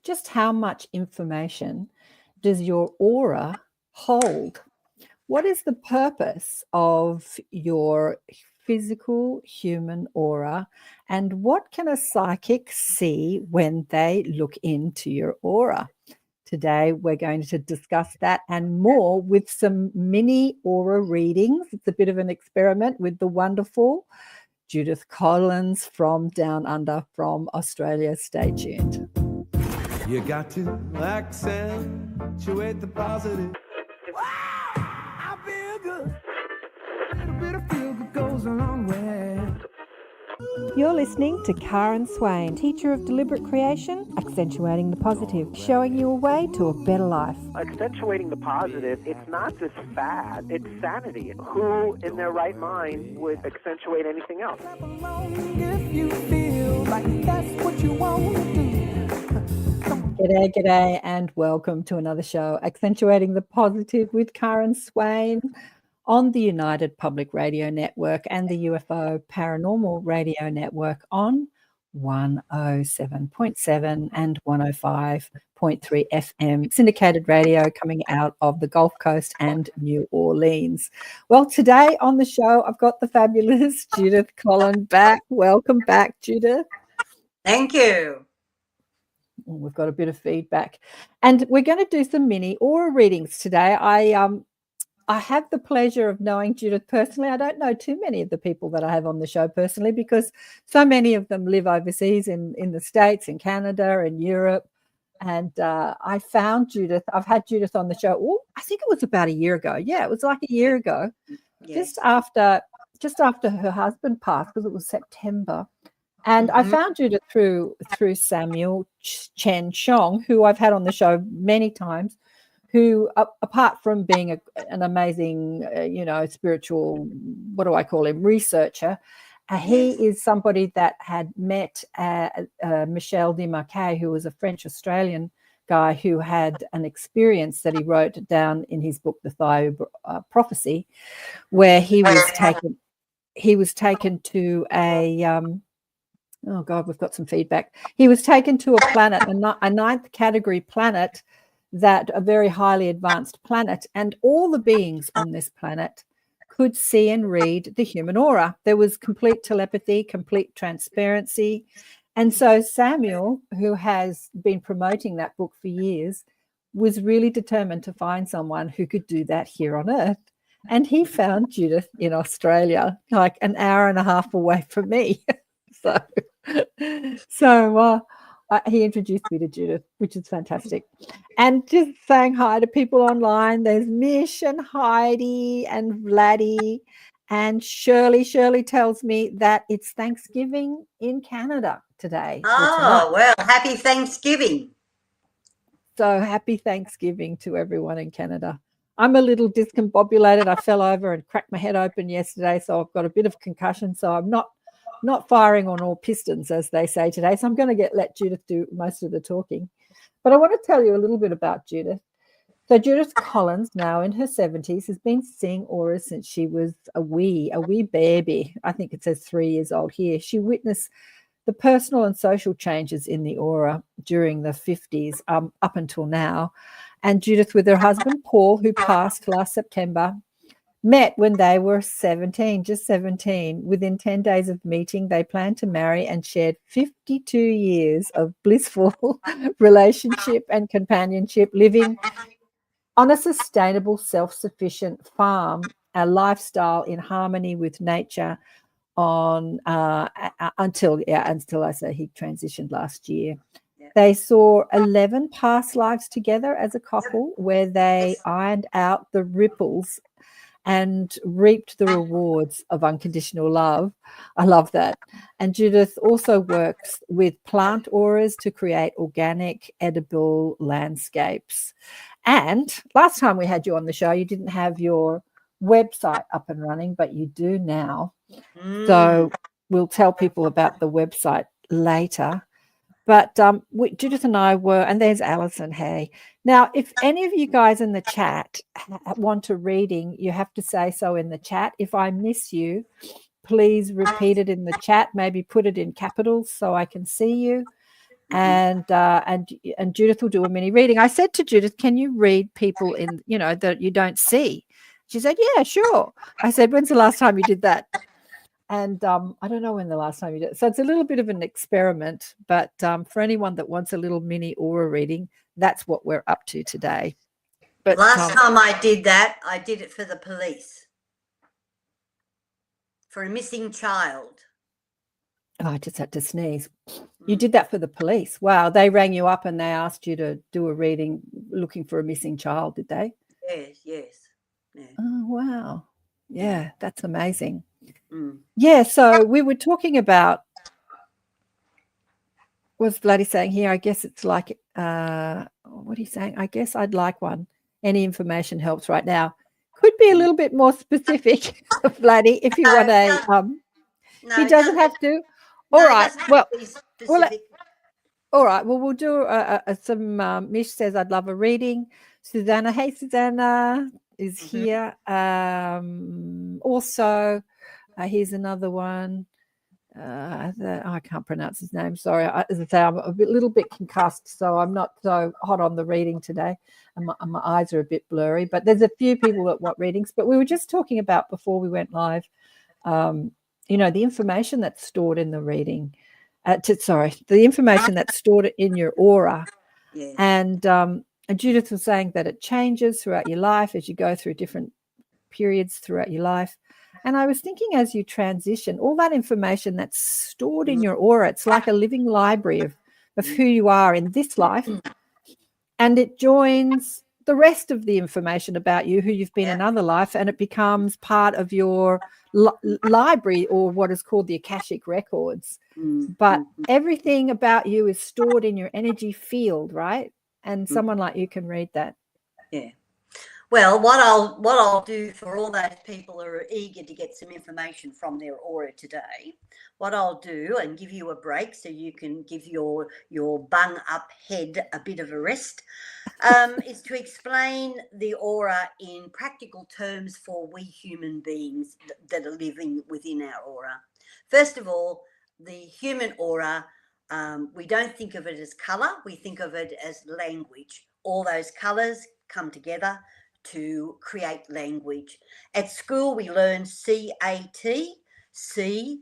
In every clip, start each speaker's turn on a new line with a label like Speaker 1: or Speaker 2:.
Speaker 1: just how much information does your aura hold? What is the purpose of your physical human aura, and what can a psychic see when they look into your aura? Today, we're going to discuss that and more with some mini aura readings. It's a bit of an experiment with the wonderful Judith Collins from Down Under from Australia. Stay tuned.
Speaker 2: You got to accentuate the positive. Wow, I feel good. A little bit of feel good goes a long way.
Speaker 3: You're listening to Karen Swain, teacher of deliberate creation, accentuating the positive, showing you a way to a better life.
Speaker 4: Accentuating the positive, it's not just fad, it's sanity. Who in their right mind would accentuate anything else?
Speaker 2: If you feel like that's what you want to do.
Speaker 1: G'day, and welcome to another show, Accentuating the Positive with Karen Swain, on the United Public Radio Network and the UFO Paranormal Radio Network on 107.7 and 105.3 FM, syndicated radio coming out of the Gulf Coast and New Orleans. Well, today on the show, I've got the fabulous Judith Collins back. Welcome back, Judith.
Speaker 5: Thank you.
Speaker 1: We've got a bit of feedback. And we're going to do some mini aura readings today. I have the pleasure of knowing Judith personally. I don't know too many of the people that I have on the show personally because so many of them live overseas in the States, in Canada, in Europe. And I found Judith. I've had Judith on the show. I think it was about a year ago. Yeah, it was like a year ago,
Speaker 5: Yes.
Speaker 1: just after her husband passed, because it was September. And I found Judith through Samuel Chen Chong, who I've had on the show many times, who, apart from being an amazing, spiritual, what do I call him, researcher, he is somebody that had met Michel de Marquet, who was a French-Australian guy who had an experience that he wrote down in his book, The Thai Prophecy, where he was taken to a oh God, we've got some feedback. He was taken to a planet, a ninth category planet, that a very highly advanced planet, and all the beings on this planet could see and read the human aura. There was complete telepathy, complete transparency. And so Samuel, who has been promoting that book for years, was really determined to find someone who could do that here on Earth. And he found Judith in Australia, like an hour and a half away from me. So he introduced me to Judith, which is fantastic. And just saying hi to people online. There's Mish and Heidi and Vladdy and Shirley. Shirley tells me that it's Thanksgiving in Canada today.
Speaker 5: Oh, well, happy Thanksgiving.
Speaker 1: So happy Thanksgiving to everyone in Canada. I'm a little discombobulated. I fell over and cracked my head open yesterday, so I've got a bit of concussion. So I'm not firing on all pistons, as they say today. So I'm going to let Judith do most of the talking. But I want to tell you a little bit about Judith. So Judith Collins, now in her 70s, has been seeing auras since she was a wee baby. I think it says 3 years old here. She witnessed the personal and social changes in the aura during the 50s up until now. And Judith, with her husband, Paul, who passed last September, met when they were 17, just 17. Within 10 days of meeting, they planned to marry and shared 52 years of blissful relationship and companionship, living on a sustainable, self-sufficient farm, a lifestyle in harmony with nature until I say he transitioned last year. They saw 11 past lives together as a couple where they ironed out the ripples and reaped the rewards of unconditional love. I love that. And Judith also works with plant auras to create organic, edible landscapes. And last time we had you on the show, you didn't have your website up and running, but you do now. So we'll tell people about the website later. But Judith and I were, and there's Alison, hey. Now, if any of you guys in the chat want a reading, you have to say so in the chat. If I miss you, please repeat it in the chat, maybe put it in capitals so I can see you. and Judith will do a mini reading. I said to Judith, "Can you read people in that you don't see?" She said, "Yeah, sure." I said, "When's the last time you did that?" And I don't know when the last time you did it. So it's a little bit of an experiment, but for anyone that wants a little mini aura reading, that's what we're up to today. But
Speaker 5: last time I did that, I did it for the police, for a missing child.
Speaker 1: Oh, I just had to sneeze. You did that for the police. Wow. They rang you up and they asked you to do a reading looking for a missing child, did they?
Speaker 5: Yes. Yeah.
Speaker 1: Oh, wow. Yeah, that's amazing.
Speaker 5: Mm.
Speaker 1: Yeah, so we were talking about, what's Vladdy saying here? I guess it's like, what are you saying? I guess I'd like one. Any information helps right now. Could be a little bit more specific, Vladdy, if you want a,
Speaker 5: No,
Speaker 1: he doesn't have to.
Speaker 5: No,
Speaker 1: All right. Well,
Speaker 5: specific.
Speaker 1: All right. Well, we'll do some. Mish says, "I'd love a reading." Susanna, hey, Susanna is here. Also, here's another one. I can't pronounce his name. Sorry. As I say, I'm a little bit concussed, so I'm not so hot on the reading today, and my eyes are a bit blurry. But there's a few people that want readings. But we were just talking about before we went live. The information that's stored in the reading. The information that's stored in your aura.
Speaker 5: Yes.
Speaker 1: And Judith was saying that it changes throughout your life as you go through different periods throughout your life. And I was thinking, as you transition, all that information that's stored in your aura, it's like a living library of who you are in this life. And it joins the rest of the information about you, who you've been in another life, and it becomes part of your library, or what is called the Akashic records. But everything about you is stored in your energy field, right? And someone like you can read that.
Speaker 5: Yeah. Well, what I'll do for all those people who are eager to get some information from their aura today, what I'll do, and give you a break so you can give your bung up head a bit of a rest, is to explain the aura in practical terms for we human beings that are living within our aura. First of all, the human aura, we don't think of it as colour, we think of it as language. All those colours come together to create language. At school, we learn C-A-T, C-A-T.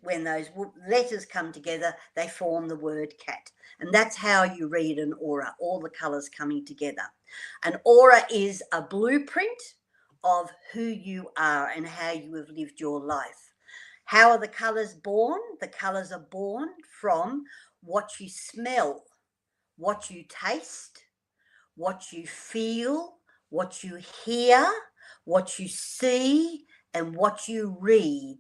Speaker 5: When those letters come together, they form the word cat. And that's how you read an aura, all the colours coming together. An aura is a blueprint of who you are and how you have lived your life. How are the colours born? The colours are born from what you smell, what you taste, what you feel, what you hear, what you see, and what you read.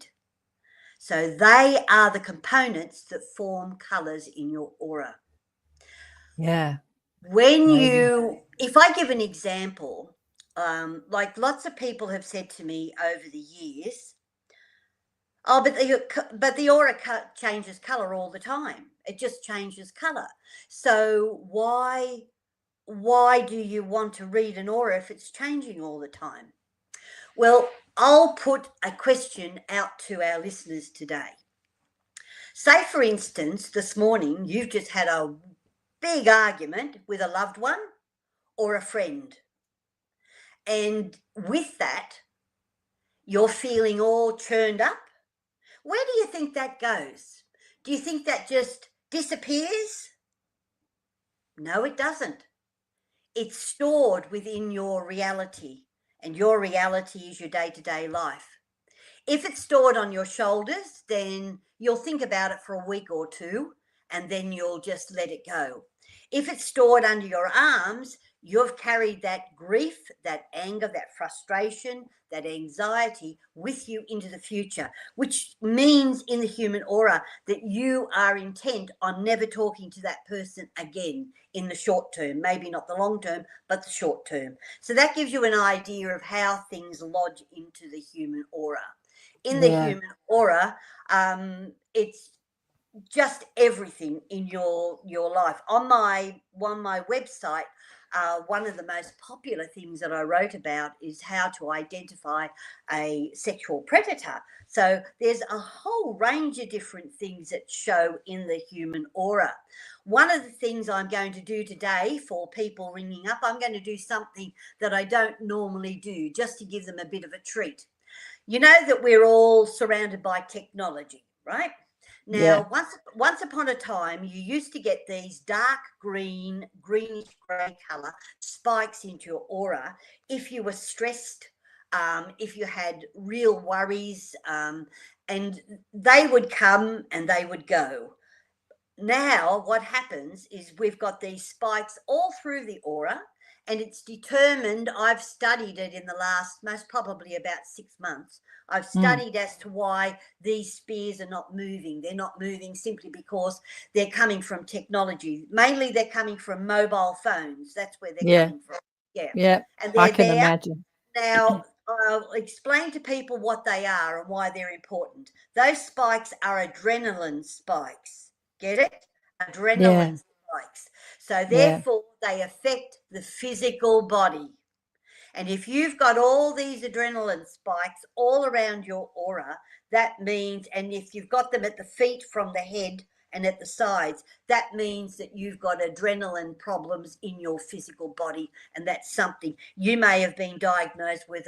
Speaker 5: So they are the components that form colours in your aura.
Speaker 1: Yeah.
Speaker 5: If I give an example, like lots of people have said to me over the years, oh, but the aura changes colour all the time. It just changes colour. So why do you want to read an aura if it's changing all the time? Well, I'll put a question out to our listeners today. Say, for instance, this morning you've just had a big argument with a loved one or a friend. And with that, you're feeling all churned up. Where do you think that goes? Do you think that just disappears? No, it doesn't. It's stored within your reality, and your reality is your day-to-day life. If it's stored on your shoulders, then you'll think about it for a week or two, and then you'll just let it go. If it's stored under your arms, you've carried that grief, that anger, that frustration, that anxiety with you into the future, which means in the human aura that you are intent on never talking to that person again in the short term, maybe not the long term, but the short term. So that gives you an idea of how things lodge into the human aura. In the human aura, it's just everything in your life. On my website, one of the most popular things that I wrote about is how to identify a sexual predator. So there's a whole range of different things that show in the human aura. One of the things I'm going to do today for people ringing up, I'm going to do something that I don't normally do, just to give them a bit of a treat. You know that we're all surrounded by technology, right? Now, once upon a time, you used to get these dark green, greenish grey colour spikes into your aura if you were stressed, if you had real worries, and they would come and they would go. Now, what happens is we've got these spikes all through the aura, and it's determined. I've studied it in the last, most probably about 6 months. I've studied as to why these spears are not moving. They're not moving simply because they're coming from technology. Mainly they're coming from mobile phones. That's where they're coming from.
Speaker 1: Yeah,
Speaker 5: and
Speaker 1: I can imagine.
Speaker 5: Now, I'll explain to people what they are and why they're important. Those spikes are adrenaline spikes. Get it? Adrenaline spikes. So therefore, they affect the physical body. And if you've got all these adrenaline spikes all around your aura, that means, and if you've got them at the feet from the head and at the sides, that means that you've got adrenaline problems in your physical body. And that's something you may have been diagnosed with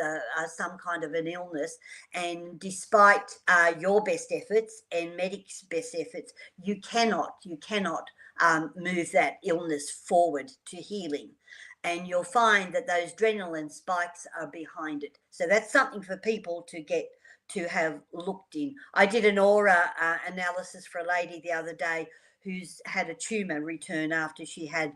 Speaker 5: some kind of an illness. And despite your best efforts and medics' best efforts, you cannot move that illness forward to healing. And you'll find that those adrenaline spikes are behind it. So that's something for people to have looked in. I did an aura analysis for a lady the other day who's had a tumour return after she had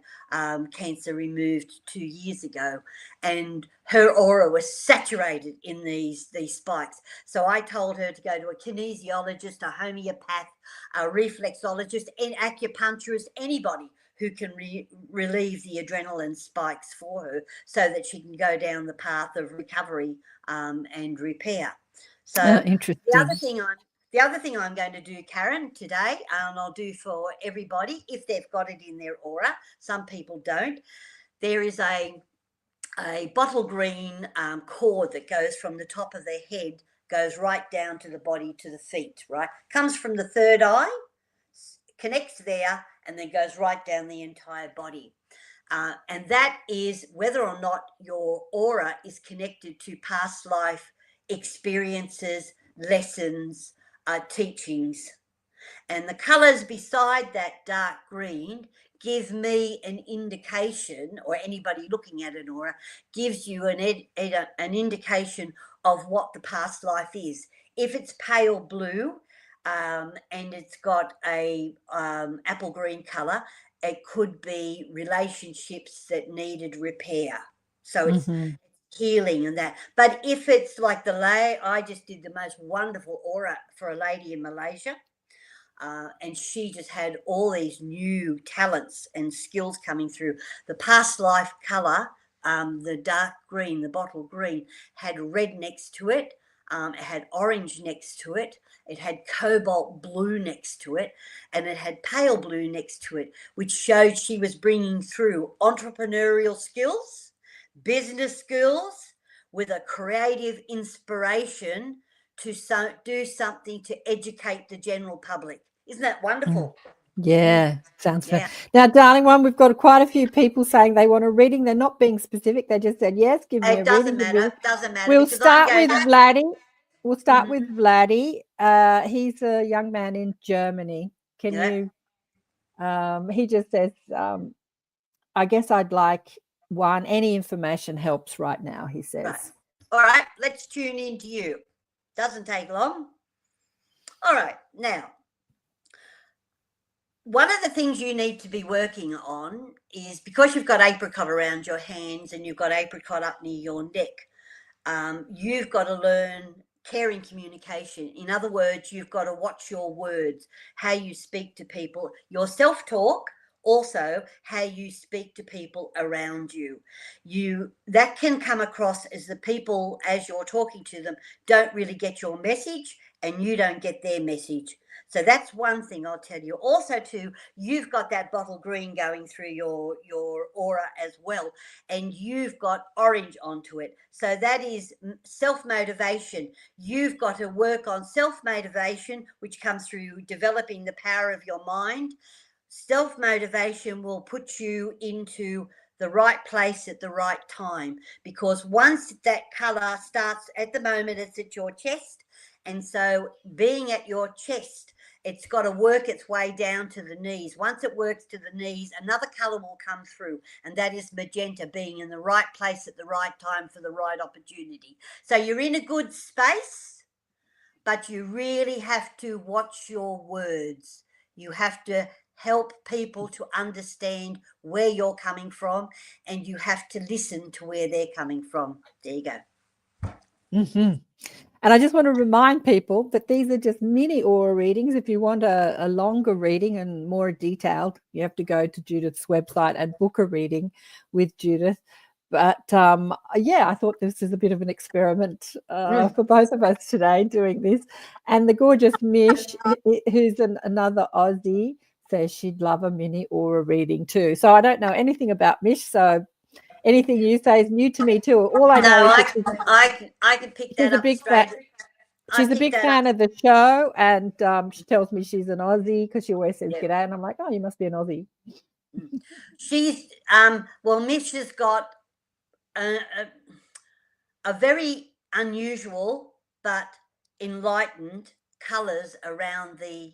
Speaker 5: cancer removed 2 years ago, and her aura was saturated in these spikes. So I told her to go to a kinesiologist, a homeopath, a reflexologist, an acupuncturist, anybody who can relieve the adrenaline spikes for her so that she can go down the path of recovery and repair. So
Speaker 1: interesting.
Speaker 5: the other thing I'm going to do, Karen, today, and I'll do for everybody if they've got it in their aura. Some people don't. There is a bottle green cord that goes from the top of their head, goes right down to the body, to the feet, right? Comes from the third eye, connects there, and then goes right down the entire body. And that is whether or not your aura is connected to past life experiences, lessons, teachings. And the colours beside that dark green give me an indication, or anybody looking at an aura gives you an indication of what the past life is. If it's pale blue, and it's got a apple green colour, it could be relationships that needed repair. So it's healing and that. But if it's like I just did the most wonderful aura for a lady in Malaysia, and she just had all these new talents and skills coming through. The past life colour, the dark green, the bottle green, had red next to it. It had orange next to it. It had cobalt blue next to it, and it had pale blue next to it, which showed she was bringing through entrepreneurial skills, business skills, with a creative inspiration to do something to educate the general public. Isn't that wonderful?
Speaker 1: Yeah, sounds fun. Now, darling one, we've got quite a few people saying they want a reading. They're not being specific. They just said, yes, give me a reading.
Speaker 5: It doesn't matter.
Speaker 1: We'll start with Vladdy. We'll start with Vladdy. He's a young man in Germany. Can you, he just says, I guess I'd like one. Any information helps right now, he says.
Speaker 5: Right. All right, let's tune into you. Doesn't take long. All right, now, one of the things you need to be working on is, because you've got apricot around your hands and you've got apricot up near your neck, you've got to learn caring communication. In other words, you've got to watch your words, how you speak to people, your self-talk, also how you speak to people around you. That can come across as the people, as you're talking to them, don't really get your message and you don't get their message. So that's one thing I'll tell you. Also, too, you've got that bottle green going through your aura as well, and you've got orange onto it. So that is self-motivation. You've got to work on self-motivation, which comes through developing the power of your mind. Self-motivation will put you into the right place at the right time, because once that color starts, at the moment it's at your chest, and so being at your chest, it's got to work its way down to the knees. Once it works to the knees, another color will come through, and that is magenta, being in the right place at the right time for the right opportunity. So you're in a good space, but you really have to watch your words. You have to help people to understand where you're coming from, and you have to listen to where they're coming from. There you go.
Speaker 1: Mm-hmm. And I just want to remind people that these are just mini aura readings. If you want a longer reading and more detailed, you have to go to Judith's website and book a reading with Judith. But yeah, I thought this is a bit of an experiment for both of us today doing this. And the gorgeous Mish, who's another Aussie, says she'd love a mini aura reading too. So I don't know anything about Mish, so anything you say is new to me too. All I know is that
Speaker 5: I can pick that up straight.
Speaker 1: She's a big fan of the show, and she tells me she's an Aussie because she always says g'day, and I'm like, oh, you must be an Aussie.
Speaker 5: She's well, Mish has got a very unusual but enlightened colours around the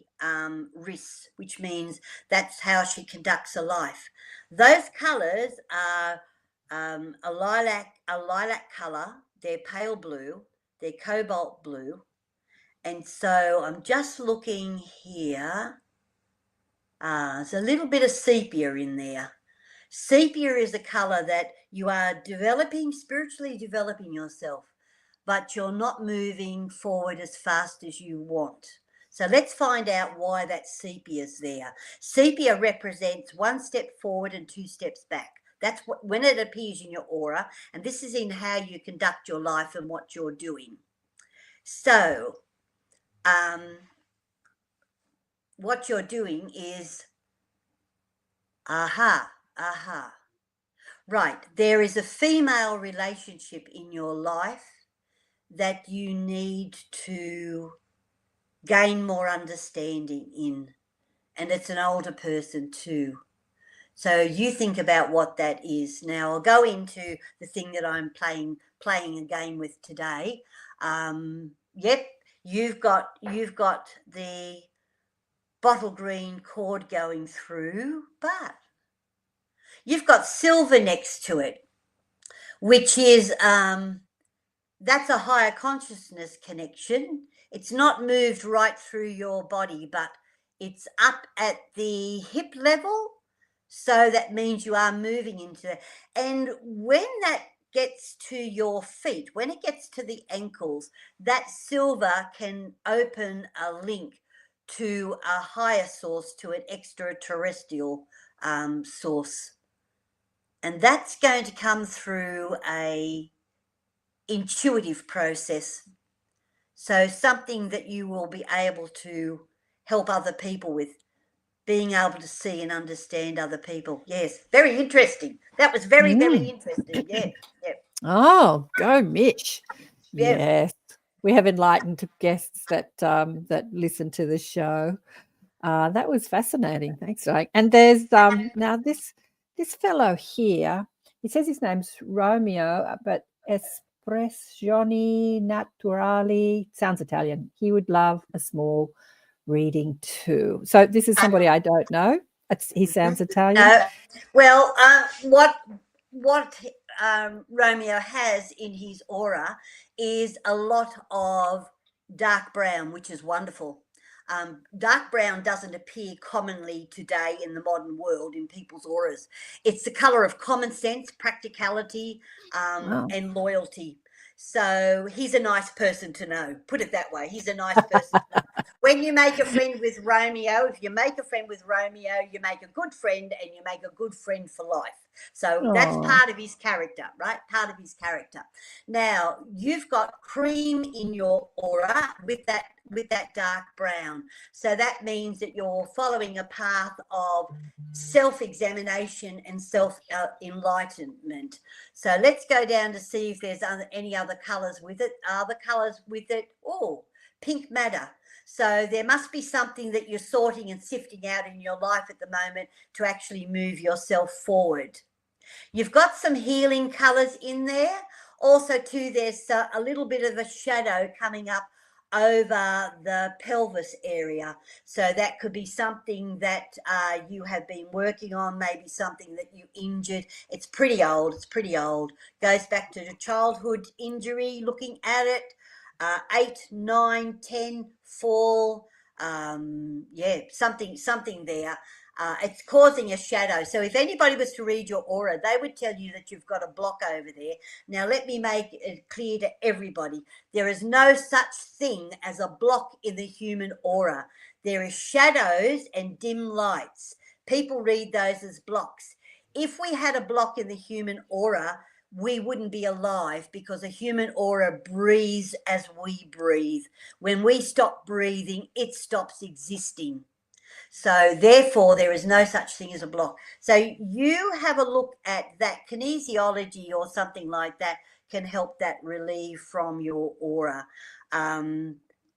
Speaker 5: wrists, which means that's how she conducts her life. Those colours are a lilac colour. They're pale blue, they're cobalt blue, and so I'm just looking here. There's a little bit of sepia in there. Sepia is a colour that you are developing, spiritually developing yourself, but you're not moving forward as fast as you want. So let's find out why that sepia is there. Sepia represents 1 step forward and 2 steps back. That's when it appears in your aura, and this is in how you conduct your life and what you're doing. So what you're doing is, right, there is a female relationship in your life that you need to gain more understanding in, and it's an older person too. So you think about what that is. Now I'll go into the thing that I'm playing a game with today. Yep, you've got the bottle green cord going through, but you've got silver next to it, which is that's a higher consciousness connection. It's not moved right through your body, but it's up at the hip level. So that means you are moving into it. And when that gets to your feet, when it gets to the ankles, that silver can open a link to a higher source, to an extraterrestrial source. And that's going to come through a intuitive process. So something that you will be able to help other people with, being able to see and understand other people. Yes, very interesting. That was very, very interesting. Yeah.
Speaker 1: Oh, go Mitch.
Speaker 5: Yeah.
Speaker 1: Yes. We have enlightened guests that listen to the show. That was fascinating. Thanks, Jake. And there's now this fellow here. He says his name's Romeo, but Espressioni Naturali sounds Italian. He would love a small reading too. So this is somebody I don't know. He sounds Italian.
Speaker 5: Well, what Romeo has in his aura is a lot of dark brown, which is wonderful. Dark brown doesn't appear commonly today in the modern world in people's auras. It's the color of common sense, practicality, and loyalty. So he's a nice person to know. Put it that way. He's a nice person to know. When you make a friend with Romeo, if you make a friend with Romeo, you make a good friend, and you make a good friend for life. So that's part of his character, right? Part of his character. Now, you've got cream in your aura with that dark brown. So that means that you're following a path of self-examination and self-enlightenment. So let's go down to see if there's any other colours with it. Are the colours with it? Oh, pink matter. So there must be something that you're sorting and sifting out in your life at the moment to actually move yourself forward. You've got some healing colours in there. Also, too, there's a little bit of a shadow coming up over the pelvis area. So that could be something that you have been working on, maybe something that you injured. It's pretty old. Goes back to the childhood injury, looking at it. 8, 9, 10, fall. Yeah, something there. It's causing a shadow. So if anybody was to read your aura, they would tell you that you've got a block over there. Now, let me make it clear to everybody. There is no such thing as a block in the human aura. There is shadows and dim lights. People read those as blocks. If we had a block in the human aura, we wouldn't be alive, because a human aura breathes as we breathe. When we stop breathing, it stops existing. So therefore, there is no such thing as a block. So you have a look at that. Kinesiology or something like that can help that relieve from your aura.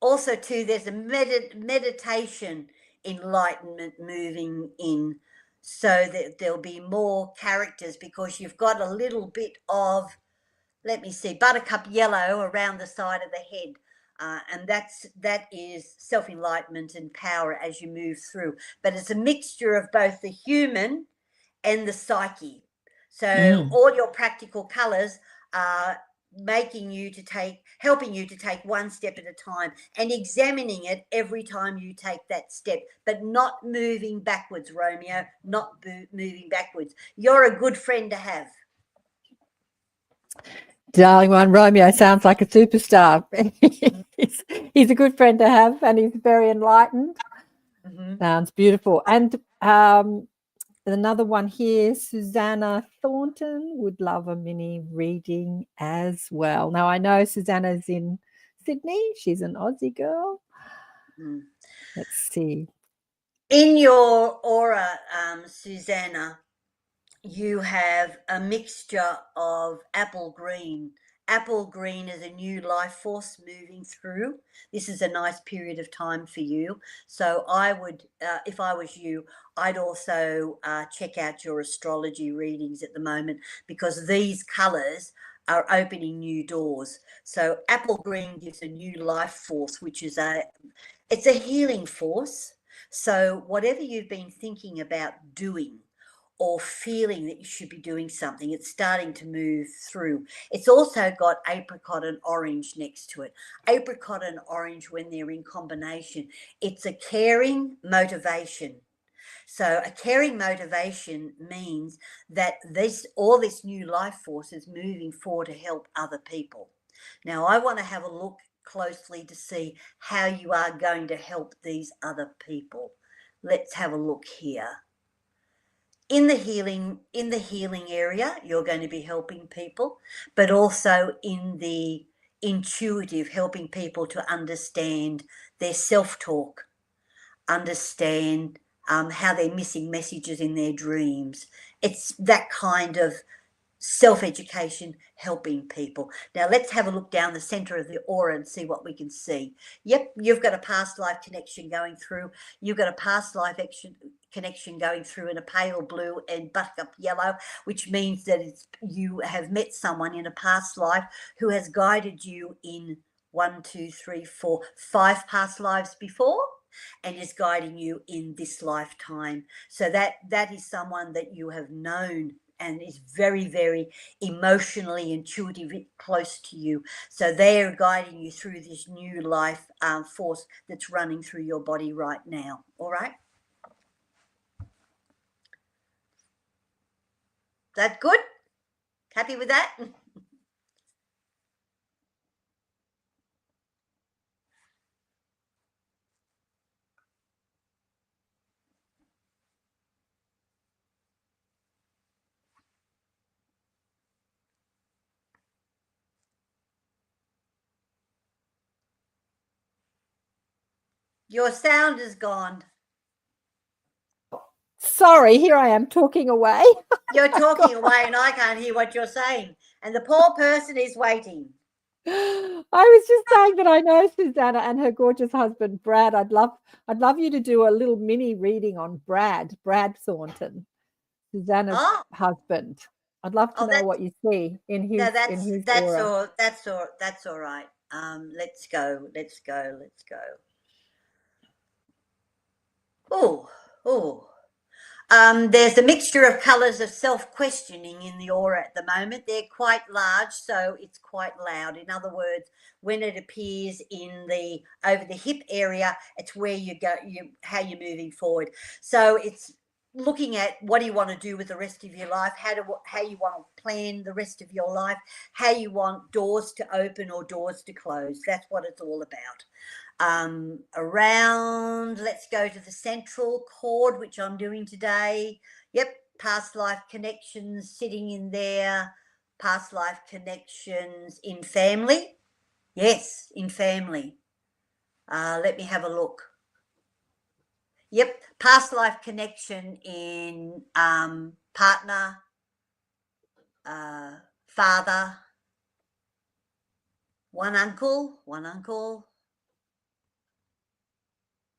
Speaker 5: Also, too, there's a meditation enlightenment moving in, so that there'll be more characters, because you've got a little bit of, let me see, buttercup yellow around the side of the head. And that is self-enlightenment and power as you move through. But it's a mixture of both the human and the psyche. So all your practical colours are helping you to take one step at a time, and examining it every time you take that step, but not moving backwards, Romeo, not moving backwards. You're a good friend to have.
Speaker 1: Darling one, Romeo sounds like a superstar. he's a good friend to have, and he's very enlightened. Sounds beautiful. And another one here, Susanna Thornton would love a mini reading as well. Now, I know Susanna's in Sydney. She's an Aussie girl. Let's see.
Speaker 5: In your aura, Susanna, you have a mixture of apple green. Apple green is a new life force moving through. This is a nice period of time for you. So I would, if I was you, I'd also check out your astrology readings at the moment, because these colours are opening new doors. So apple green gives a new life force, which is it's a healing force. So whatever you've been thinking about doing, or feeling that you should be doing something, it's starting to move through. It's also got apricot and orange next to it. Apricot and orange, when they're in combination, it's a caring motivation. So a caring motivation means that all this new life force is moving forward to help other people. Now, I want to have a look closely to see how you are going to help these other people. Let's have a look here. In the healing area, you're going to be helping people, but also in the intuitive, helping people to understand their self-talk, understand how they're missing messages in their dreams. It's that kind of self-education, helping people. Now let's have a look down the center of the aura and see what we can see. Yep, you've got a past life connection going through. You've got a past life connection going through in a pale blue and buttercup yellow, which means that you have met someone in a past life who has guided you in 1, 2, 3, 4, 5 past lives before, and is guiding you in this lifetime. So that is someone that you have known and is very, very emotionally intuitive, close to you. So they're guiding you through this new life force that's running through your body right now. All right? That good? Happy with that? Your sound is gone.
Speaker 1: Sorry, here I am talking away.
Speaker 5: You're talking away and I can't hear what you're saying. And the poor person is waiting.
Speaker 1: I was just saying that I know Susanna and her gorgeous husband Brad. I'd love you to do a little mini reading on Brad Thornton, Susanna's husband. I'd love to know what you see in his aura.
Speaker 5: That's all right. Let's go. Oh. There's a mixture of colours of self-questioning in the aura at the moment. They're quite large, so it's quite loud. In other words, when it appears in the over the hip area, it's where you go, how you're moving forward. So it's looking at what do you want to do with the rest of your life, how you want to plan the rest of your life, how you want doors to open or doors to close. That's what it's all about. Around, let's go to the central cord, which I'm doing today. Yep, past life connections sitting in there, past life connections in family. Yes, in family. Let me have a look. Yep, past life connection in partner, father, one uncle,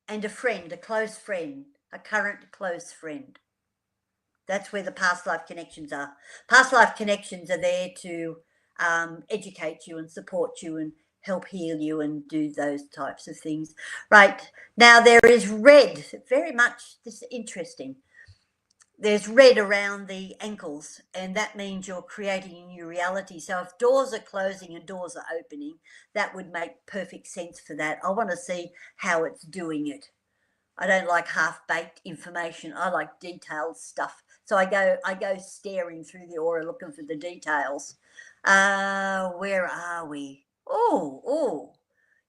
Speaker 5: and a friend, a close friend, a current close friend. That's where the past life connections are. Past life connections are there to educate you and support you and help heal you and do those types of things. Right, now there is red, very much, this is interesting. There's red around the ankles, and that means you're creating a new reality. So if doors are closing and doors are opening, that would make perfect sense for that. I want to see how it's doing it. I don't like half-baked information. I like detailed stuff. So I go staring through the aura looking for the details. Where are we? Oh.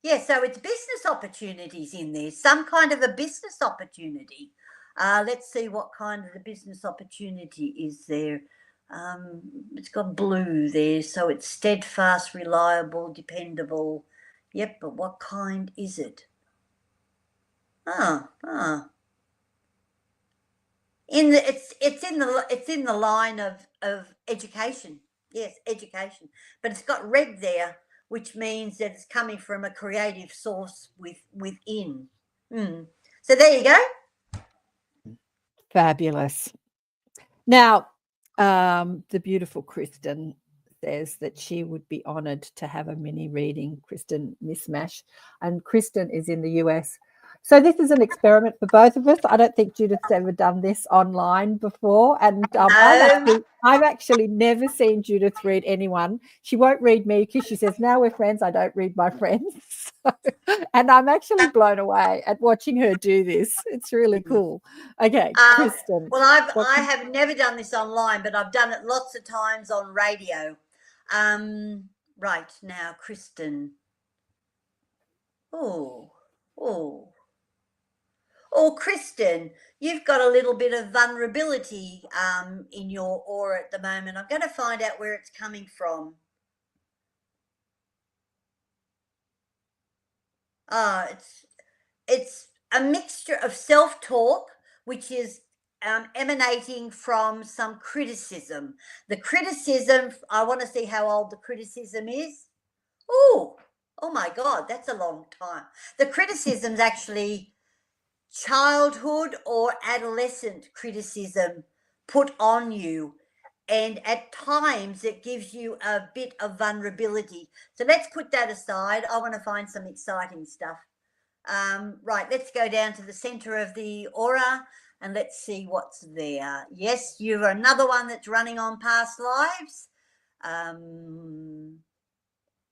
Speaker 5: Yeah, so it's business opportunities in there, some kind of a business opportunity. Let's see what kind of the business opportunity is there. It's got blue there, so it's steadfast, reliable, dependable. Yep, but what kind is it? It's in the line of education. Yes, education. But it's got red there, which means that it's coming from a creative source within. So there you go.
Speaker 1: Fabulous. Now, the beautiful Kristen says that she would be honoured to have a mini reading, Kristen Mishmash, and Kristen is in the US. So this is an experiment for both of us. I don't think Judith's ever done this online before, and I've actually never seen Judith read anyone. She won't read me because she says, now we're friends, I don't read my friends. And I'm actually blown away at watching her do this. It's really cool. Okay, Kristen.
Speaker 5: Well, I have never done this online, but I've done it lots of times on radio. Right now, Kristen. Oh, Kristen, you've got a little bit of vulnerability in your aura at the moment. I'm going to find out where it's coming from. It's a mixture of self-talk, which is emanating from some criticism. The criticism, I want to see how old the criticism is. Oh my God, that's a long time. The criticism's actually childhood or adolescent criticism put on you, and at times it gives you a bit of vulnerability. So let's put that aside. I want to find some exciting stuff. Right, let's go down to the center of the aura and let's see what's there. Yes, you're another one that's running on past lives.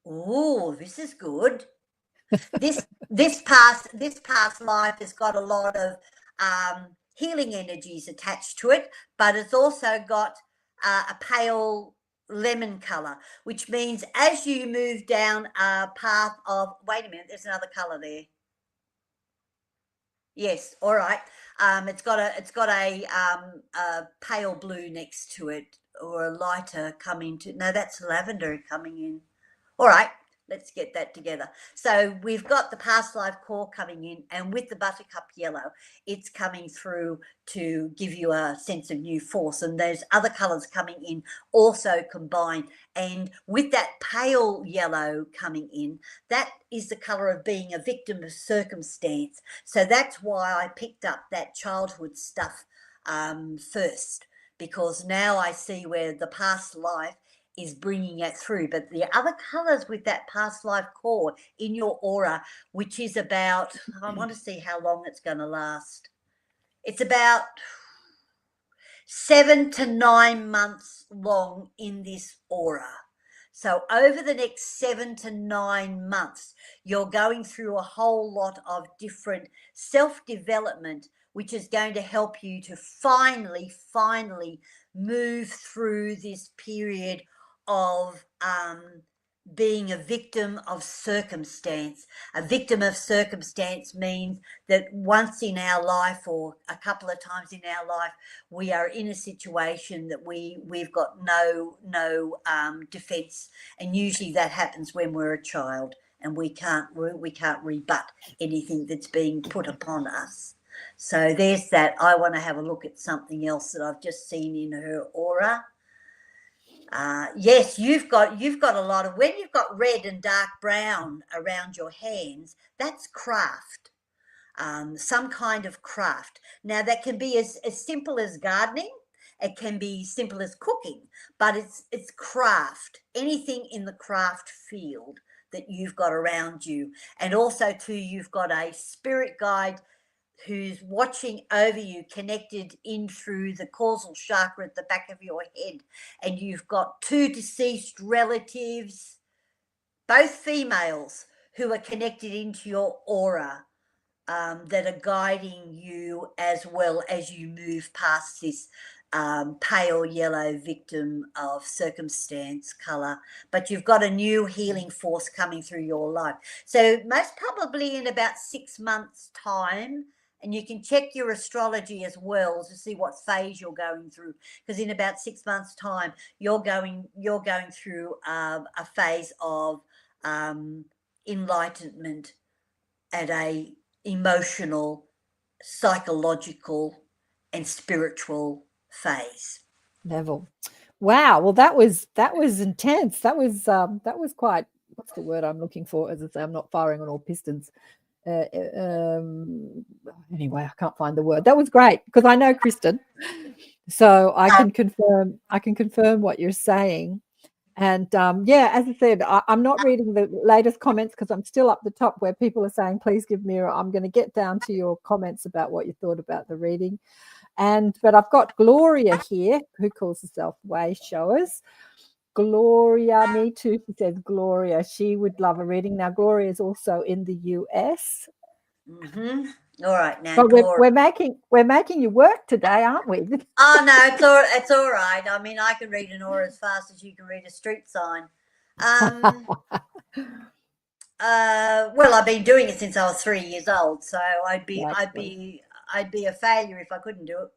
Speaker 5: Oh, this is good. This past life has got a lot of healing energies attached to it, but it's also got a pale lemon color, which means as you move down a path of, wait a minute, there's another color there. Yes, all right. It's got a pale blue next to it, or a lighter coming to. No, that's lavender coming in. All right, Let's get that together. So we've got the past life core coming in, and with the buttercup yellow, it's coming through to give you a sense of new force. And there's other colours coming in also combined. And with that pale yellow coming in, that is the colour of being a victim of circumstance. So that's why I picked up that childhood stuff first, because now I see where the past life is bringing it through. But the other colours with that past life core in your aura, which is about, I want to see how long it's going to last. It's about 7 to 9 months long in this aura. So over the next 7 to 9 months, you're going through a whole lot of different self-development, which is going to help you to finally move through this period of being a victim of circumstance. A victim of circumstance means that once in our life, or a couple of times in our life, we are in a situation that we've got no defense, and usually that happens when we're a child and we can't rebut anything that's being put upon us. So there's that. I want to have a look at something else that I've just seen in her aura. Yes, you've got a lot of, when you've got red and dark brown around your hands, that's craft, some kind of craft. Now that can be as simple as gardening, it can be simple as cooking, but it's craft, anything in the craft field that you've got around you. And also too, you've got a spirit guide who's watching over you, connected in through the causal chakra at the back of your head. And you've got 2 deceased relatives, both females, who are connected into your aura, that are guiding you as well as you move past this pale yellow victim of circumstance colour. But you've got a new healing force coming through your life. So most probably in about 6 months' time, and you can check your astrology as well to see what phase you're going through, because in about 6 months' time, you're going through a phase of enlightenment at a emotional, psychological, and spiritual phase.
Speaker 1: Level. Wow. Well, that was intense. That was quite, what's the word I'm looking for? As I say, I'm not firing on all pistons. Anyway, I can't find the word. That was great, because I know Kristen, so I can confirm what you're saying. And yeah, as I said, I'm not reading the latest comments because I'm still up the top where people are saying, please give me, I'm going to get down to your comments about what you thought about the reading. But I've got Gloria here, who calls herself Way Showers. Gloria, me too, she says. Gloria, she would love a reading. Now, Gloria is also in the US.
Speaker 5: Mm-hmm. All right, now,
Speaker 1: but we're making you work today, aren't we?
Speaker 5: Oh no, it's all right. I mean, I can read an aura as fast as you can read a street sign. Well, I've been doing it since I was 3 years old, so I'd be a failure if I couldn't do it.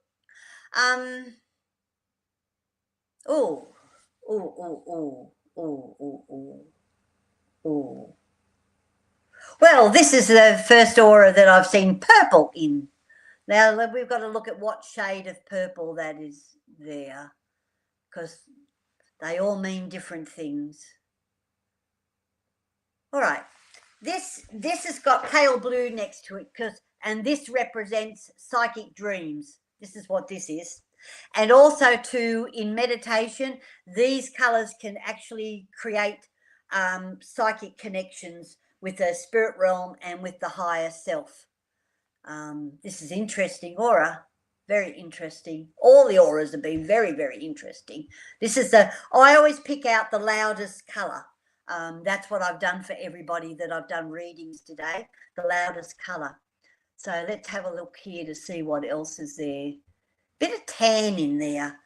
Speaker 5: Oh. Well, this is the first aura that I've seen purple in. Now we've got to look at what shade of purple that is there, because they all mean different things. All right, this has got pale blue next to it, and this represents psychic dreams. This is what this is. And also too, in meditation, these colors can actually create psychic connections with the spirit realm and with the higher self. This is interesting aura, very interesting. All the auras have been very, very interesting. This is I always pick out the loudest color. That's what I've done for everybody that I've done readings today, the loudest color. So let's have a look here to see what else is there. Bit of tan in there.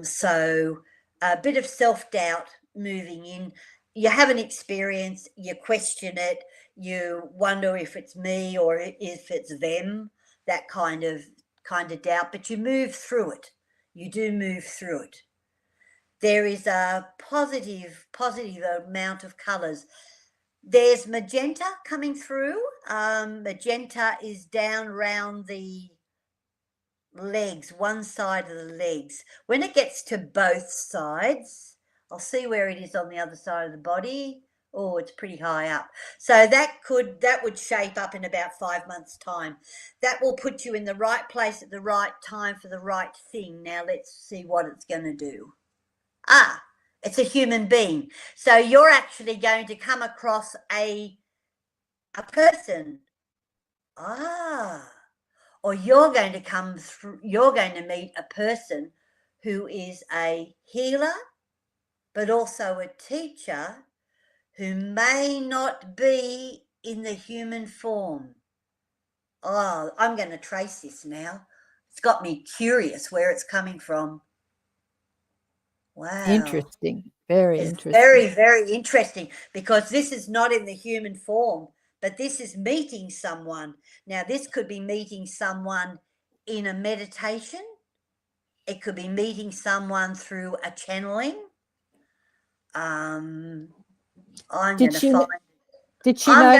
Speaker 5: So a bit of self-doubt moving in. You have an experience, you question it, you wonder if it's me or if it's them, that kind of doubt, but you move through it. You do move through it. There is a positive amount of colours. There's magenta coming through. Magenta is down around the legs, one side of the legs. When it gets to both sides, I'll see where it is on the other side of the body. Oh, it's pretty high up. So that would shape up in about 5 months' time. That will put you in the right place at the right time for the right thing. Now let's see what it's going to do. It's a human being. So you're actually going to come across a person. Or you're going to meet a person who is a healer, but also a teacher who may not be in the human form. I'm going to trace this now. It's got me curious where it's coming from. Wow.
Speaker 1: Interesting. Very
Speaker 5: It's
Speaker 1: interesting.
Speaker 5: very, very interesting, because this is not in the human form, but this is meeting someone. Now, this could be meeting someone in a meditation. It could be meeting someone through a channeling.
Speaker 1: Did she know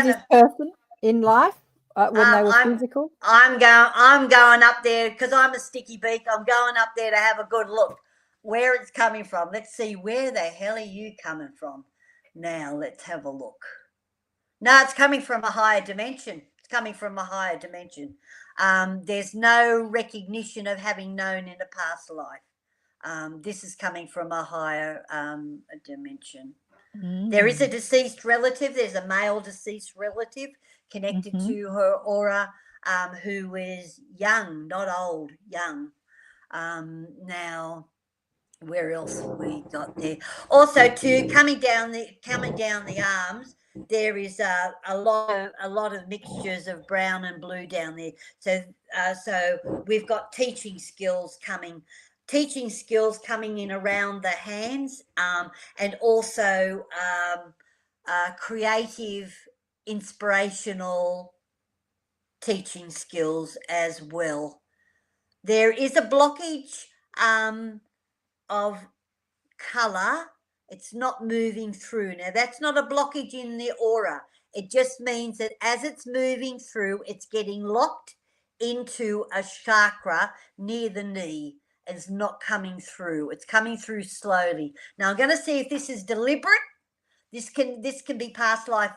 Speaker 1: this person in life when they were physical?
Speaker 5: I'm going up there because I'm a sticky beak. I'm going up there to have a good look where it's coming from. Let's see, where the hell are you coming from? Now let's have a look. No, it's coming from a higher dimension. It's coming from a higher dimension. There's no recognition of having known in a past life. This is coming from a higher dimension. There is a deceased relative. There's a male deceased relative connected to her aura, who is young, not old, young. Now, where else have we got there? Also, too, coming down the arms, there is a lot of mixtures of brown and blue down there. So we've got teaching skills coming in around the hands, and also creative, inspirational teaching skills as well. There is a blockage of colour. It's not moving through. Now, that's not a blockage in the aura. It just means that as it's moving through, it's getting locked into a chakra near the knee. It's not coming through. It's coming through slowly. Now, I'm going to see if this is deliberate. This can be past life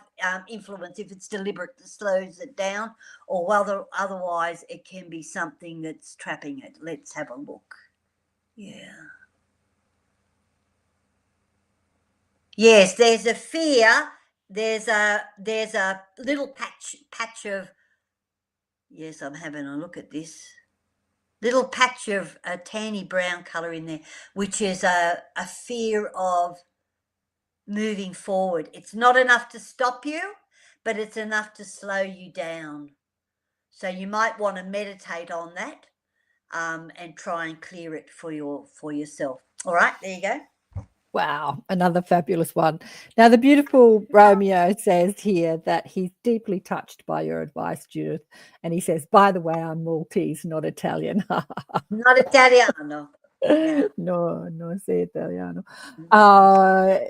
Speaker 5: influence if it's deliberate, that slows it down, or whether otherwise it can be something that's trapping it. Let's have a look. Yeah. Yes, there's a fear. There's a little patch of. Yes, I'm having a look at this. Little patch of a tanny brown colour in there, which is a fear of moving forward. It's not enough to stop you, but it's enough to slow you down. So you might want to meditate on that, and try and clear it for yourself. All right, there you go.
Speaker 1: Wow, another fabulous one. Now, the beautiful Romeo says here that he's deeply touched by your advice, Judith. And he says, by the way, I'm Maltese, not Italian.
Speaker 5: Not Italiano.
Speaker 1: No sei Italiano.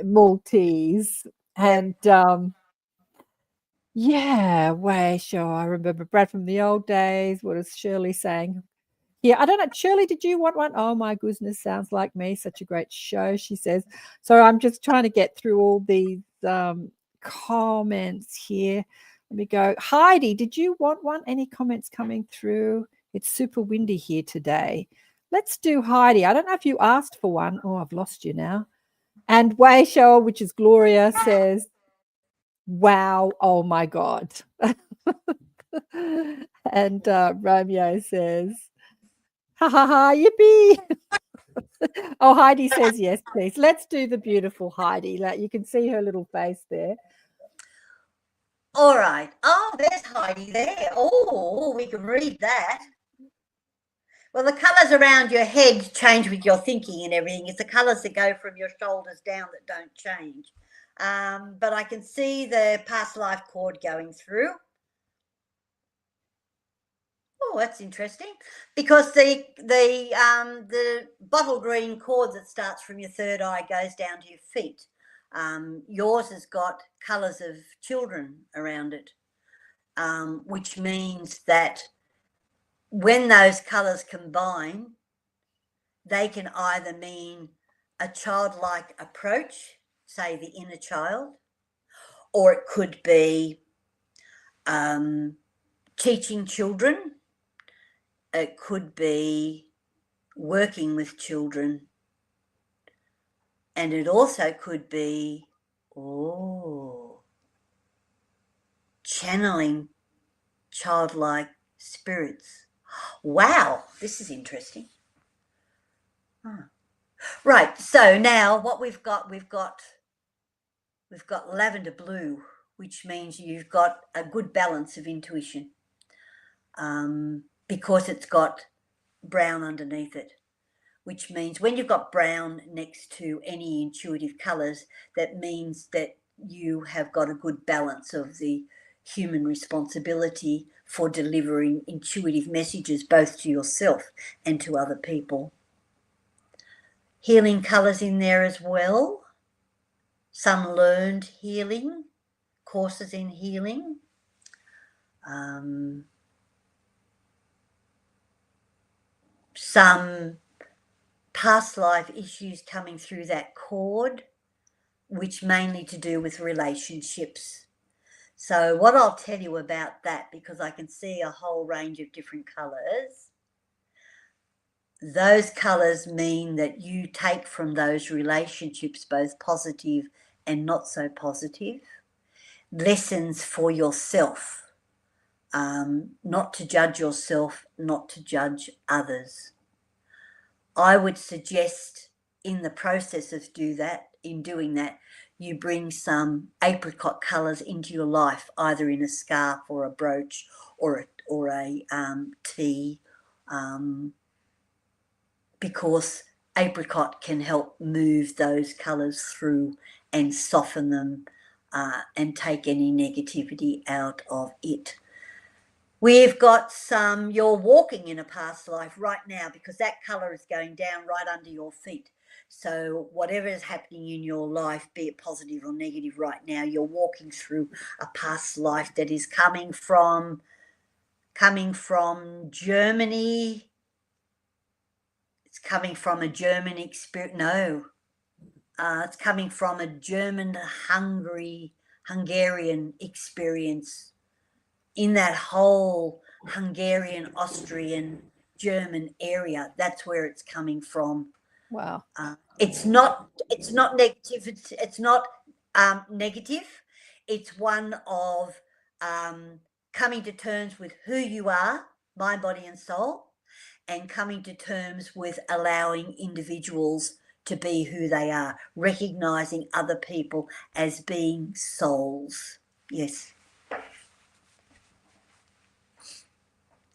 Speaker 1: Maltese. And yeah, way sure. I remember Brad from the old days. What is Shirley saying? Yeah, I don't know. Shirley, did you want one? Oh, my goodness, sounds like me. Such a great show, she says. So I'm just trying to get through all these comments here. Let me go. Heidi, did you want one? Any comments coming through? It's super windy here today. Let's do Heidi. I don't know if you asked for one. Oh, I've lost you now. And Wayshow, which is Gloria, says, wow, oh, my God. And Romeo says, ha ha ha, yippee. Oh, Heidi says yes, please. Let's do the beautiful Heidi. Like, you can see her little face there.
Speaker 5: All right. Oh, there's Heidi there. Oh, we can read that. Well, the colours around your head change with your thinking and everything. It's the colours that go from your shoulders down that don't change. But I can see the past life cord going through. Oh, that's interesting, because the bottle green cord that starts from your third eye goes down to your feet. Yours has got colours of children around it, which means that when those colours combine, they can either mean a childlike approach, say the inner child, or it could be teaching children. It could be working with children. And it also could be, channeling childlike spirits. Wow, this is interesting. Right, so now what we've got lavender blue, which means you've got a good balance of intuition, because it's got brown underneath it, which means when you've got brown next to any intuitive colours, that means that you have got a good balance of the human responsibility for delivering intuitive messages both to yourself and to other people. Healing colours in there as well. Some learned healing, courses in healing. Some past life issues coming through that cord, which mainly to do with relationships. So what I'll tell you about that, because I can see a whole range of different colours, those colours mean that you take from those relationships, both positive and not so positive, lessons for yourself, not to judge yourself, not to judge others. I would suggest in the process of doing that, you bring some apricot colours into your life, either in a scarf or a brooch or a tea, because apricot can help move those colours through and soften them, and take any negativity out of it. We've got some, you're walking in a past life right now, because that colour is going down right under your feet. So whatever is happening in your life, be it positive or negative right now, you're walking through a past life that is coming from Germany. It's coming from a German experience. No, it's coming from a Hungarian experience. In that whole Hungarian, Austrian, German area, that's where it's coming from.
Speaker 1: Wow.
Speaker 5: It's not negative. It's not negative. It's one of coming to terms with who you are, mind, body, and soul, and coming to terms with allowing individuals to be who they are, recognizing other people as being souls. Yes.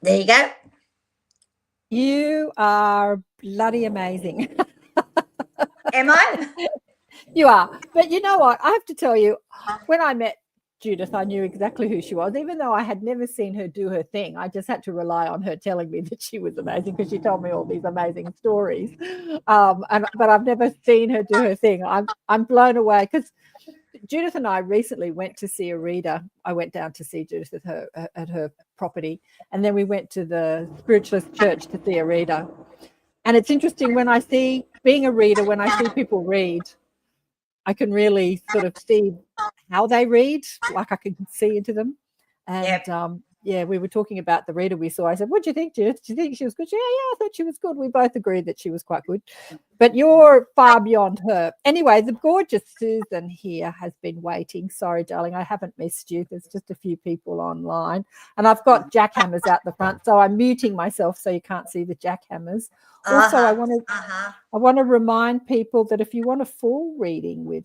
Speaker 5: There you go.
Speaker 1: You are bloody amazing.
Speaker 5: Am I?
Speaker 1: You are. But you know what? I have to tell you, when I met Judith, I knew exactly who she was, even though I had never seen her do her thing. I just had to rely on her telling me that she was amazing, because she told me all these amazing stories. But I've never seen her do her thing. I'm blown away, because Judith and I recently went to see a reader. I went down to see Judith at her property, and then we went to the Spiritualist Church to see a reader. And it's interesting, when I see, being a reader, when I see people read, I can really sort of see how they read, like I can see into them. And yeah, we were talking about the reader we saw. I said, what do you think, Judith? Do you think she was good? Yeah, I thought she was good. We both agreed that she was quite good. But you're far beyond her. Anyway, the gorgeous Susan here has been waiting. Sorry, darling, I haven't missed you. There's just a few people online. And I've got jackhammers out the front, so I'm muting myself so you can't see the jackhammers. Also, I want to remind people that if you want a full reading with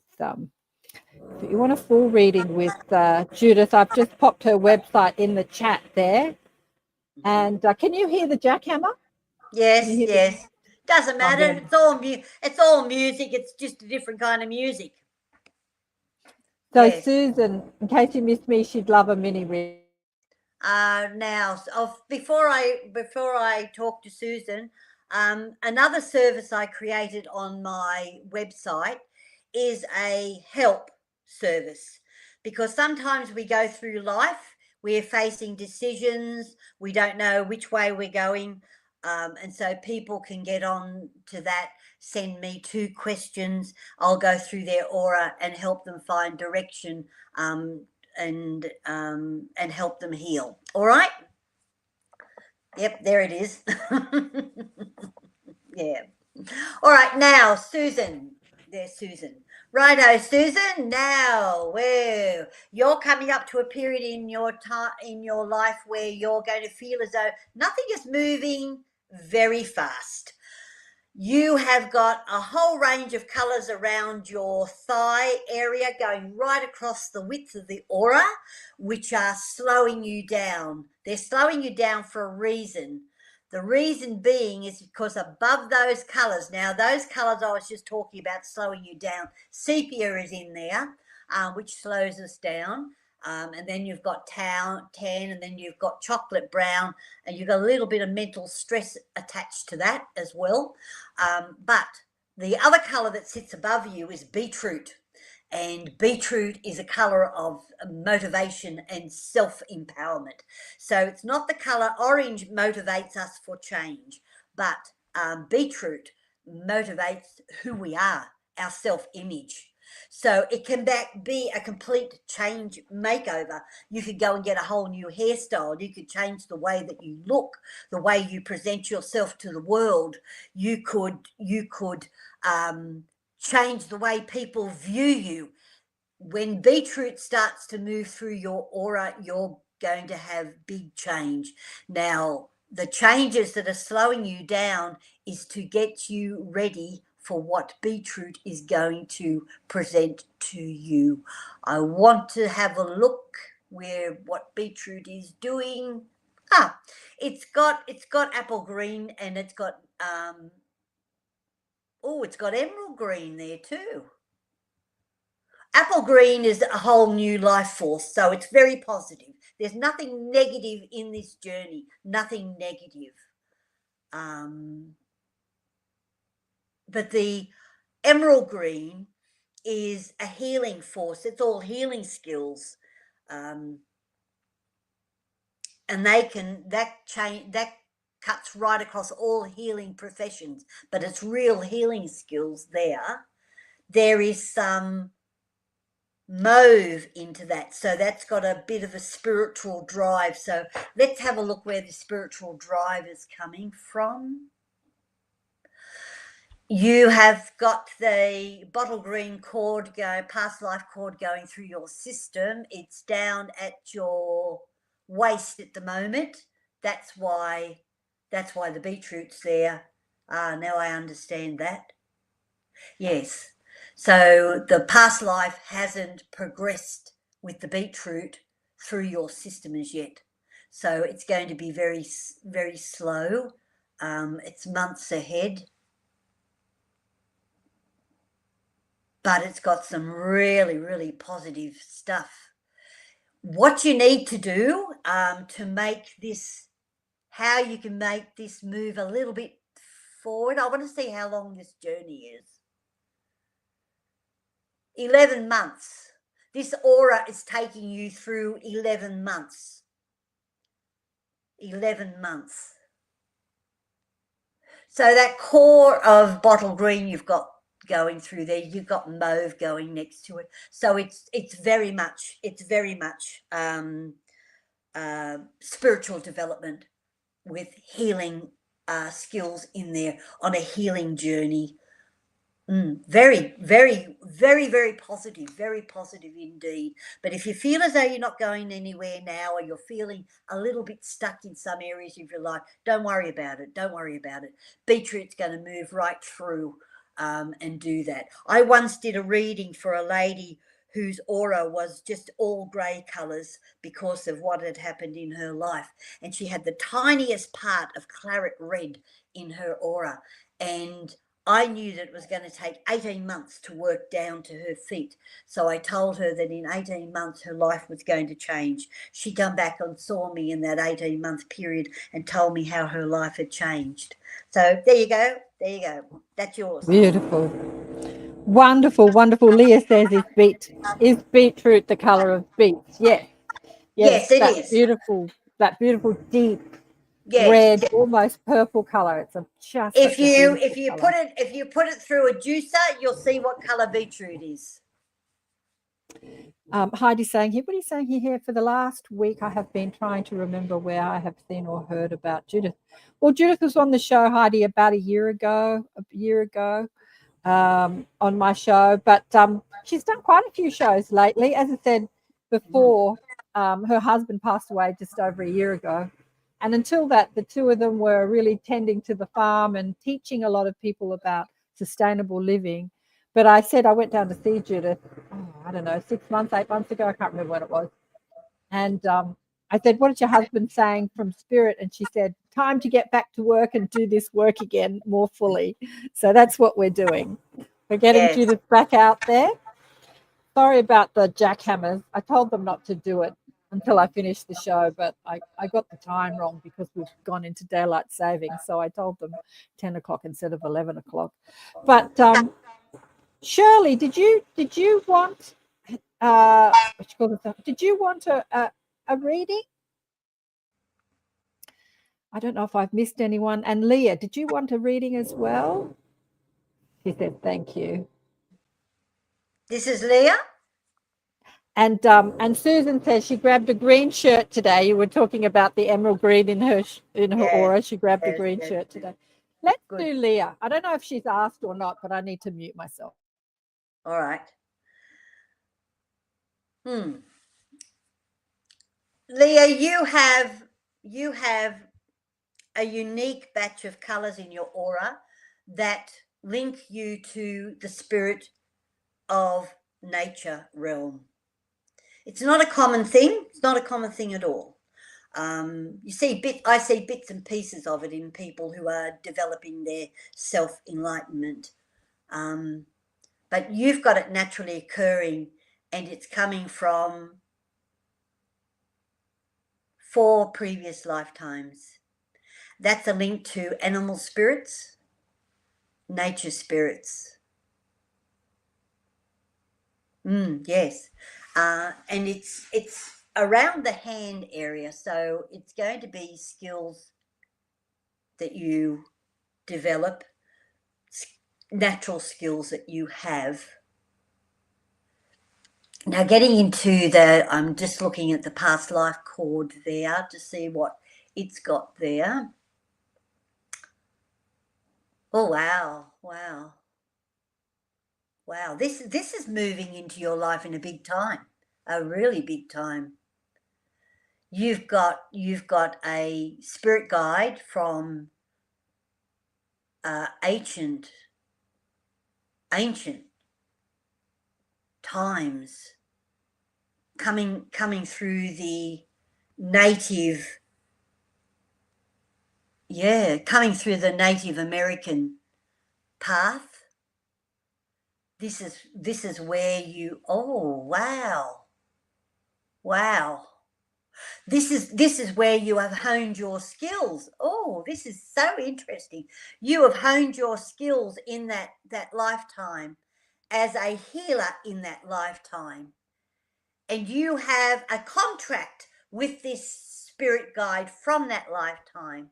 Speaker 1: Judith, I've just popped her website in the chat there. And can you hear the jackhammer?
Speaker 5: Yes. Doesn't matter. It's all music. It's just a different kind of music.
Speaker 1: So yes. Susan, in case you missed me, she'd love a mini read.
Speaker 5: Now, before I talk to Susan, another service I created on my website is a help service, because sometimes we go through life, we're facing decisions, we don't know which way we're going, and so people can get on to that, send me 2 questions, I'll go through their aura and help them find direction, and help them heal. All right? Yep, there it is. Yeah. All right, now Susan. There's Susan. Righto, Susan. Now, well, you're coming up to a period in your life where you're going to feel as though nothing is moving very fast. You have got a whole range of colours around your thigh area going right across the width of the aura, which are slowing you down. They're slowing you down for a reason. The reason being is because above those colours, now those colours I was just talking about slowing you down, sepia is in there, which slows us down. And then you've got tan, and then you've got chocolate brown, and you've got a little bit of mental stress attached to that as well. But the other colour that sits above you is beetroot. And beetroot is a colour of motivation and self-empowerment. So it's not the colour orange motivates us for change, but beetroot motivates who we are, our self-image. So it can be a complete change makeover. You could go and get a whole new hairstyle. You could change the way that you look, the way you present yourself to the world. You could change the way people view you. When beetroot starts to move through your aura, you're going to have big change. Now, the changes that are slowing you down is to get you ready for what beetroot is going to present to you. I want to have a look what beetroot is doing. It's got apple green, and it's got it's got emerald green there too. Apple green is a whole new life force, so it's very positive. There's nothing negative in this journey, nothing negative. But the emerald green is a healing force. It's all healing skills. And that cuts right across all healing professions, but it's real healing skills there. There is some mauve into that, so that's got a bit of a spiritual drive. So let's have a look where the spiritual drive is coming from. You have got the bottle green cord past life cord going through your system. It's down at your waist at the moment. That's why the beetroot's there. Now I understand that. Yes. So the past life hasn't progressed with the beetroot through your system as yet. So it's going to be very, very slow. It's months ahead. But it's got some really, really positive stuff. What you need to do to make this, how you can make this move a little bit forward. I want to see how long this journey is. 11 months. This aura is taking you through 11 months. 11 months. So that core of bottle green you've got going through there, you've got mauve going next to it. So it's very much spiritual development with healing skills in there on a healing journey. Very, very, very, very positive indeed. But if you feel as though you're not going anywhere now, or you're feeling a little bit stuck in some areas of your life, don't worry about it. Beetroot's going to move right through and do that. I once did a reading for a lady whose aura was just all grey colours because of what had happened in her life. And she had the tiniest part of claret red in her aura. And I knew that it was going to take 18 months to work down to her feet. So I told her that in 18 months her life was going to change. She come back and saw me in that 18-month period and told me how her life had changed. So there you go. That's yours.
Speaker 1: Beautiful. Wonderful, wonderful. Leah says is beetroot the colour of beets? Yes.
Speaker 5: Yes, it
Speaker 1: that
Speaker 5: is.
Speaker 1: that beautiful deep
Speaker 5: Yes.
Speaker 1: red, almost purple colour. It's just
Speaker 5: If
Speaker 1: such a beautiful
Speaker 5: you
Speaker 1: colour.
Speaker 5: put it through a juicer, you'll see what color beetroot is.
Speaker 1: Heidi's saying here, what are you saying here? For the last week, I have been trying to remember where I have seen or heard about Judith. Well, Judith was on the show, Heidi, about a year ago, on my show. But she's done quite a few shows lately. As I said before, her husband passed away just over a year ago. And until that, the two of them were really tending to the farm and teaching a lot of people about sustainable living. But I said I went down to see Judith, I don't know, 6 months, 8 months ago. I can't remember when it was. And I said, what is your husband saying from spirit? And she said, time to get back to work and do this work again more fully. So that's what we're doing. We're getting Judith back out there. Sorry about the jackhammers. I told them not to do it until I finished the show, but I got the time wrong because we've gone into daylight saving. So I told them 10 o'clock instead of 11 o'clock. But Shirley, did you want did you want a reading? I don't know if I've missed anyone. And Leah, did you want a reading as well? She said, thank you.
Speaker 5: This is Leah.
Speaker 1: And Susan says she grabbed a green shirt today. You were talking about the emerald green in her aura. She grabbed a green shirt today. Let's do Leah. I don't know if she's asked or not, but I need to mute myself.
Speaker 5: All right. Leah, you have a unique batch of colors in your aura that link you to the spirit of nature realm. It's not a common thing. It's not a common thing at all. I see bits and pieces of it in people who are developing their self-enlightenment. But you've got it naturally occurring, and it's coming from 4 previous lifetimes. That's a link to animal spirits, nature spirits. Yes. And it's around the hand area, so it's going to be skills that you develop, natural skills that you have. Now, getting into I'm just looking at the past life cord there to see what it's got there. Oh, wow. This is moving into your life in a big time, a really big time. You've got a spirit guide from ancient times coming through the Native American path. This is where you, wow. This is where you have honed your skills. Oh, this is so interesting. You have honed your skills in that lifetime as a healer in that lifetime. And you have a contract with this spirit guide from that lifetime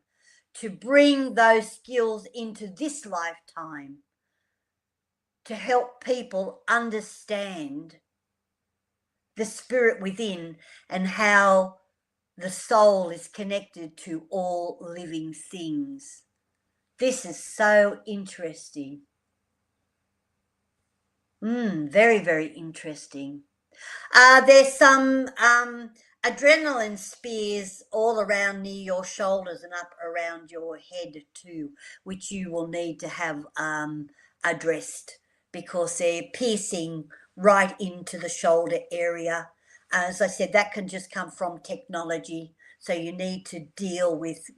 Speaker 5: to bring those skills into this lifetime to help people understand the spirit within and how the soul is connected to all living things. This is so interesting. Very, very interesting. There's some adrenaline spears all around near your shoulders and up around your head too, which you will need to have addressed because they're piercing right into the shoulder area. As I said, that can just come from technology, so you need to deal with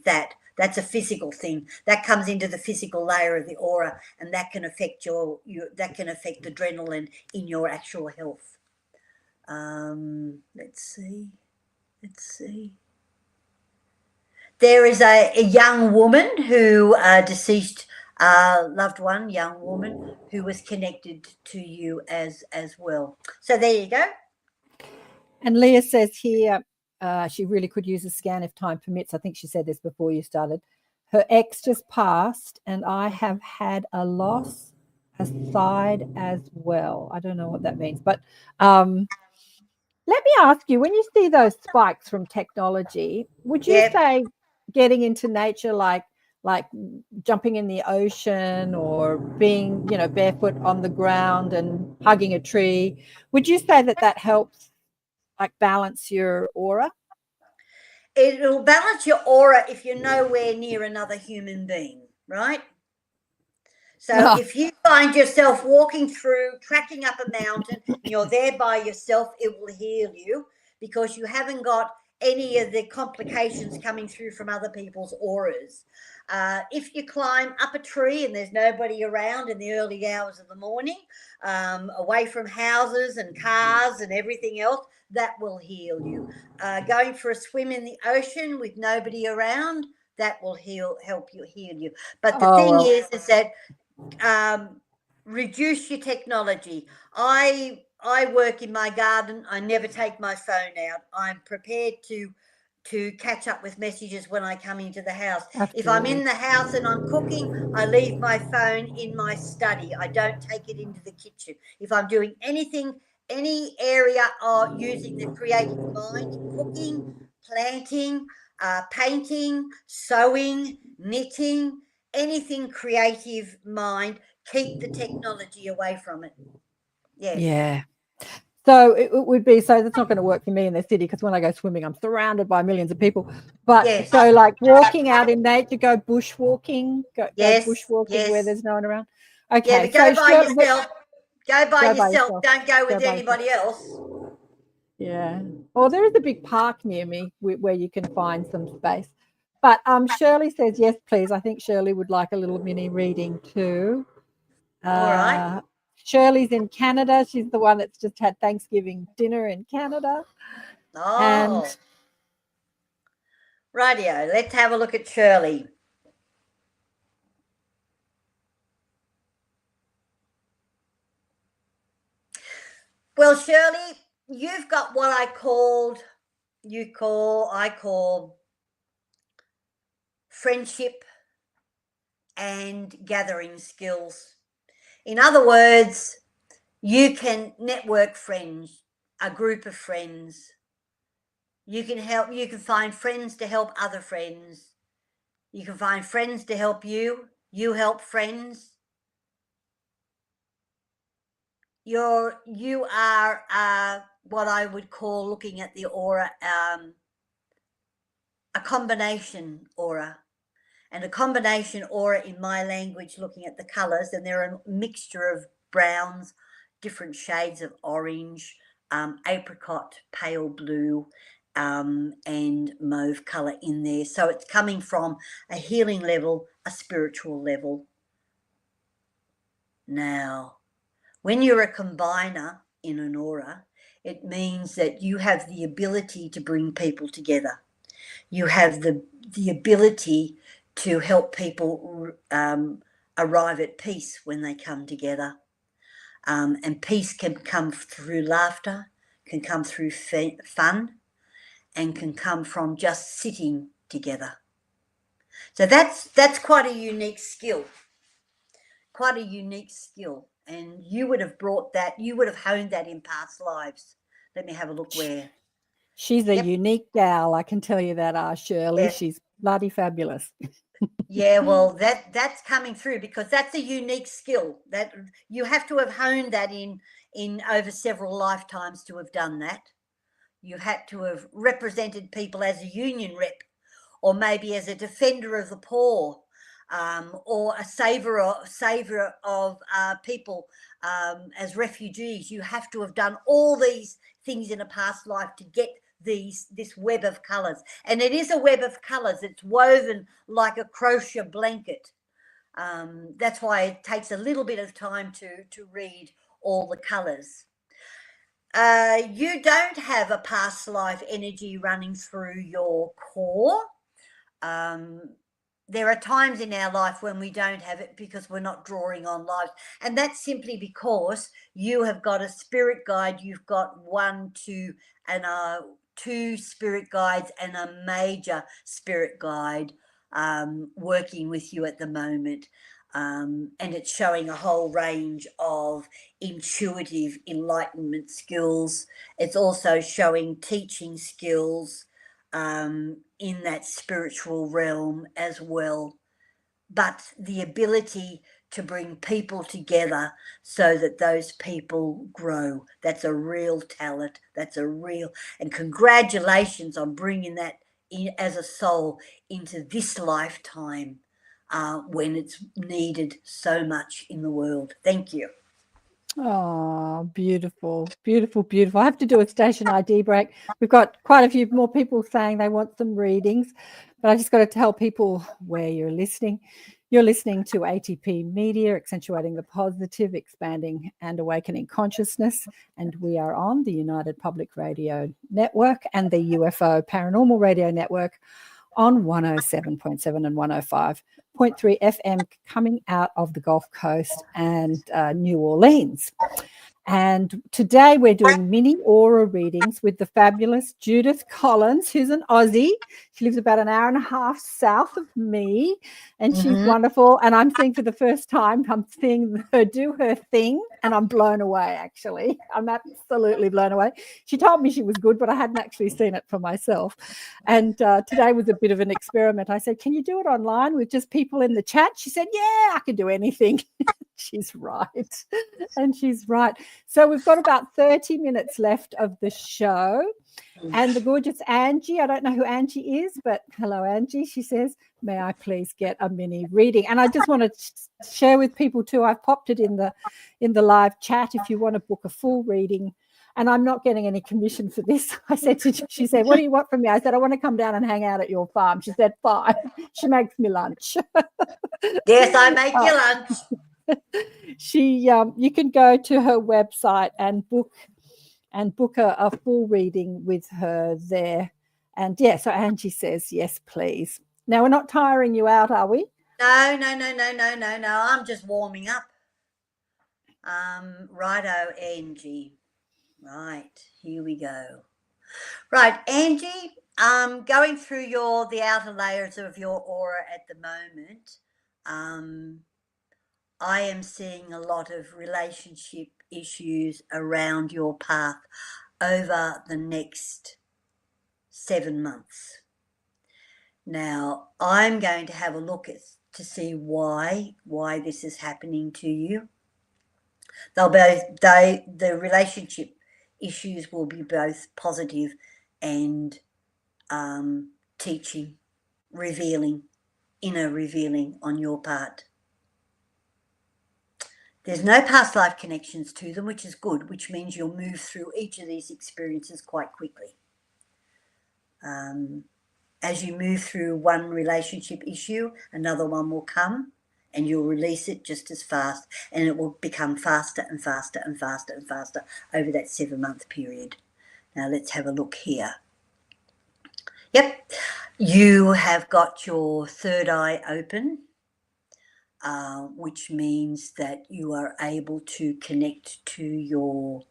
Speaker 5: that. That's a physical thing that comes into the physical layer of the aura, and that can affect that can affect adrenaline in your actual health. Let's see. There is a young woman who deceased loved one, young woman, who was connected to you as well. So there you go.
Speaker 1: And Leah says here she really could use a scan if time permits. I think she said this before you started. Her ex just passed, and I have had a loss aside as well. I don't know what that means, but let me ask you, when you see those spikes from technology, would you say getting into nature, like jumping in the ocean or being, barefoot on the ground and hugging a tree, would you say that helps like balance your aura?
Speaker 5: It'll balance your aura if you're nowhere near another human being, right? So if you find yourself walking through, tracking up a mountain, and you're there by yourself, it will heal you because you haven't got any of the complications coming through from other people's auras. If you climb up a tree and there's nobody around in the early hours of the morning, away from houses and cars and everything else, that will heal you. Going for a swim in the ocean with nobody around, that will help you heal you. But the thing is that reduce your technology. I work in my garden. I never take my phone out. I'm prepared to catch up with messages when I come into the house.
Speaker 1: Absolutely.
Speaker 5: If I'm in the house and I'm cooking, I leave my phone in my study. I don't take it into the kitchen. If I'm doing anything, any area or using the creative mind, cooking, planting, painting, sewing, knitting, anything creative mind, keep the technology away from it. Yes.
Speaker 1: Yeah. So it would be, so that's not going to work for me in the city because when I go swimming, I'm surrounded by millions of people. But so like walking out in nature, go bushwalking, go bushwalking where there's no one around. Okay.
Speaker 5: Yeah, but go by yourself. Go by yourself. Don't go with anybody else.
Speaker 1: Yeah. Well, there is a big park near me where you can find some space. But Shirley says, yes, please. I think Shirley would like a little mini reading too.
Speaker 5: All right.
Speaker 1: Shirley's in Canada. She's the one that's just had Thanksgiving dinner in Canada.
Speaker 5: Oh.
Speaker 1: And
Speaker 5: rightio. Let's have a look at Shirley. Well, Shirley, you've got what I call friendship and gathering skills. In other words, you can network friends, a group of friends. You can find friends to help other friends. You can find friends to help you. You help friends. You are what I would call, looking at the aura, a combination aura. And a combination aura, in my language, looking at the colours, and they're a mixture of browns, different shades of orange, apricot, pale blue, and mauve colour in there. So it's coming from a healing level, a spiritual level. Now, when you're a combiner in an aura, it means that you have the ability to bring people together. You have the ability to help people arrive at peace when they come together. And peace can come through laughter, can come through fun, and can come from just sitting together. So that's quite a unique skill. Quite a unique skill. And you would have brought that, you would have honed that in past lives. Let me have a look where.
Speaker 1: She's a unique gal, I can tell you that, Shirley. Yeah. She's bloody fabulous.
Speaker 5: Yeah, well, that's coming through because that's a unique skill that you have to have honed that in over several lifetimes to have done that. You had to have represented people as a union rep, or maybe as a defender of the poor, or a savior of people as refugees. You have to have done all these things in a past life to get this web of colours. And it is a web of colours. It's woven like a crochet blanket. That's why it takes a little bit of time to read all the colours. You don't have a past life energy running through your core. there are times in our life when we don't have it because we're not drawing on lives. And that's simply because you have got a spirit guide. You've got 1, 2, and 2 spirit guides and a major spirit guide working with you at the moment. And it's showing a whole range of intuitive enlightenment skills. It's also showing teaching skills in that spiritual realm as well, but the ability to bring people together so that those people grow. That's a real talent. That's a real, and congratulations on bringing that in as a soul into this lifetime when it's needed so much in the world. Thank you.
Speaker 1: Oh, beautiful, beautiful, beautiful. I have to do a station ID break. We've got quite a few more people saying they want some readings, but I just got to tell people where you're listening. You're listening to ATP Media, accentuating the positive, expanding and awakening consciousness. And we are on the United Public Radio Network and the UFO Paranormal Radio Network on 107.7 and 105.3 FM coming out of the Gulf Coast and New Orleans. And today we're doing mini aura readings with the fabulous Judith Collins, who's an Aussie. She lives about an hour and a half south of me, and she's wonderful. And I'm seeing for the first time, I'm seeing her do her thing, and I'm blown away, actually. I'm absolutely blown away. She told me she was good, but I hadn't actually seen it for myself. And today was a bit of an experiment. I said, can you do it online with just people in the chat? She said, yeah, I can do anything. She's right. And she's right. So we've got about 30 minutes left of the show. And the gorgeous Angie, I don't know who Angie is, but hello, Angie. She says, may I please get a mini reading? And I just want to share with people too. I've popped it in the live chat if you want to book a full reading. And I'm not getting any commission for this. She said, what do you want from me? I said, I want to come down and hang out at your farm. She said, fine. She makes me lunch.
Speaker 5: Yes, I make you lunch.
Speaker 1: You can go to her website and book a full reading with her there. And yeah, so Angie says, yes, please. Now, we're not tiring you out, are we?
Speaker 5: No. I'm just warming up. Righto, Angie. Right, here we go. Right, Angie, going through the outer layers of your aura at the moment, I am seeing a lot of relationship issues around your path over the next 7 months. Now, I'm going to have a look to see why this is happening to you. The relationship issues will be both positive and teaching, revealing, inner revealing on your part. There's no past life connections to them, which is good, which means you'll move through each of these experiences quite quickly. As you move through one relationship issue, another one will come and you'll release it just as fast, and it will become faster and faster and faster and faster over that 7-month period. Now let's have a look here. Yep, you have got your third eye open. Which means that you are able to connect to your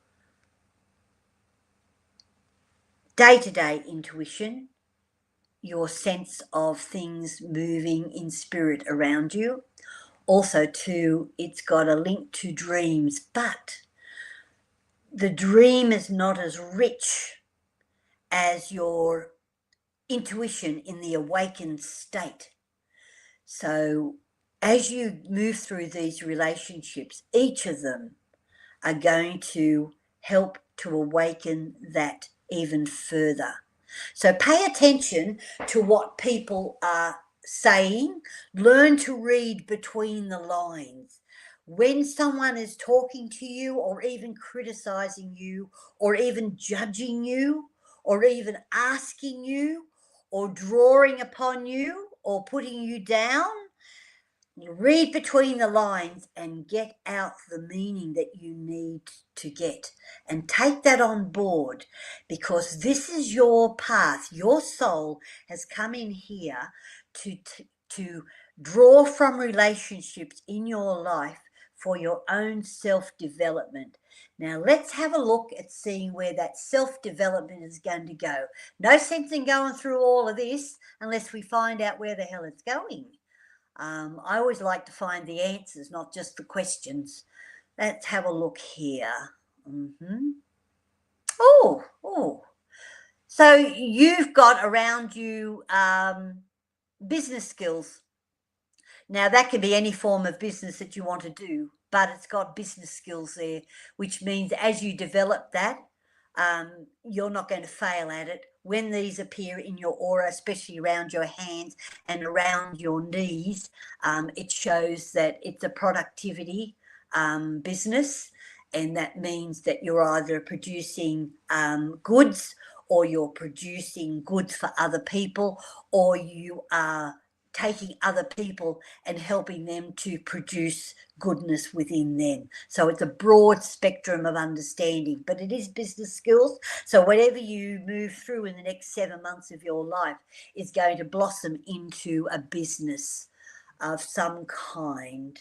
Speaker 5: day-to-day intuition, your sense of things moving in spirit around you. Also, too, it's got a link to dreams, but the dream is not as rich as your intuition in the awakened state. So as you move through these relationships, each of them are going to help to awaken that even further. So pay attention to what people are saying. Learn to read between the lines. When someone is talking to you or even criticizing you or even judging you or even asking you or drawing upon you or putting you down, you read between the lines and get out the meaning that you need to get, and take that on board, because this is your path. Your soul has come in here to to draw from relationships in your life for your own self-development. Now, let's have a look at seeing where that self-development is going to go. No sense in going through all of this unless we find out where the hell it's going. I always like to find the answers, not just the questions. Let's have a look here. Oh. So you've got around you business skills. Now, that can be any form of business that you want to do, but it's got business skills there, which means as you develop that, you're not going to fail at it. When these appear in your aura, especially around your hands and around your knees, it shows that it's a productivity business, and that means that you're either producing goods, or you're producing goods for other people, or you are taking other people and helping them to produce goodness within them. So it's a broad spectrum of understanding, but it is business skills. So whatever you move through in the next 7 months of your life is going to blossom into a business of some kind.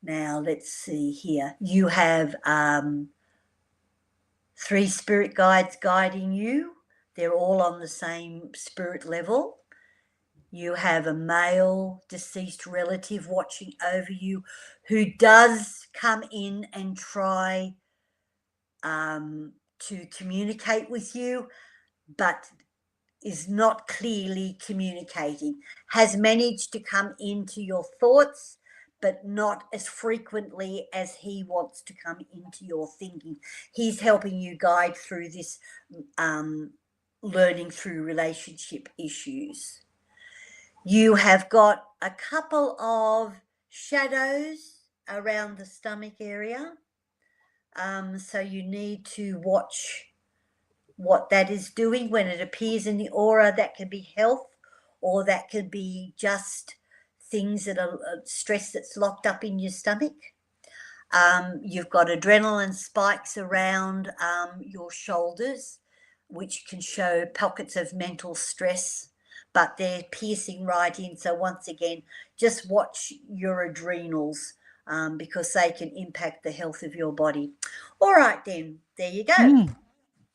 Speaker 5: Now, let's see here. You have 3 spirit guides guiding you. They're all on the same spirit level. You have a male deceased relative watching over you who does come in and try to communicate with you, but is not clearly communicating, has managed to come into your thoughts, but not as frequently as he wants to come into your thinking. He's helping you guide through this learning through relationship issues. You have got a couple of shadows around the stomach area. So you need to watch what that is doing when it appears in the aura. That can be health, or that can be just things that are stress that's locked up in your stomach. You've got adrenaline spikes around your shoulders, which can show pockets of mental stress, but they're piercing right in. So once again, just watch your adrenals because they can impact the health of your body. All right, then, there you go.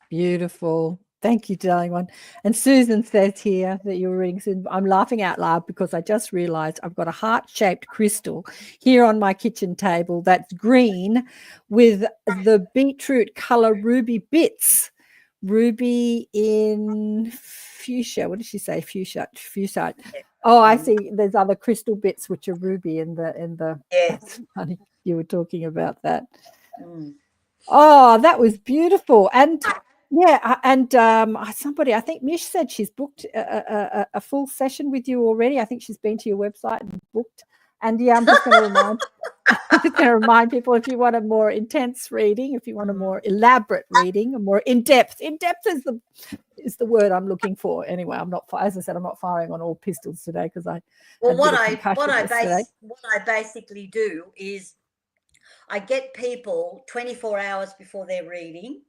Speaker 1: Beautiful. Thank you, darling one. And Susan says here that you're reading. Susan, I'm laughing out loud because I just realized I've got a heart-shaped crystal here on my kitchen table that's green with the beetroot color ruby bits. Ruby in fuchsia. What did she say? Fuchsia. Oh, I see. There's other crystal bits which are ruby in the.
Speaker 5: Yeah.
Speaker 1: That's funny. You were talking about that. Oh, that was beautiful. And yeah, and somebody, I think Mish said she's booked a full session with you already. I think she's been to your website and booked. And yeah, I'm just going to remind people, if you want a more intense reading, if you want a more elaborate reading, a more in-depth is the word I'm looking for. Anyway, as I said, I'm not firing on all pistols today because I.
Speaker 5: Well, what I basically do is I get people 24 hours before their reading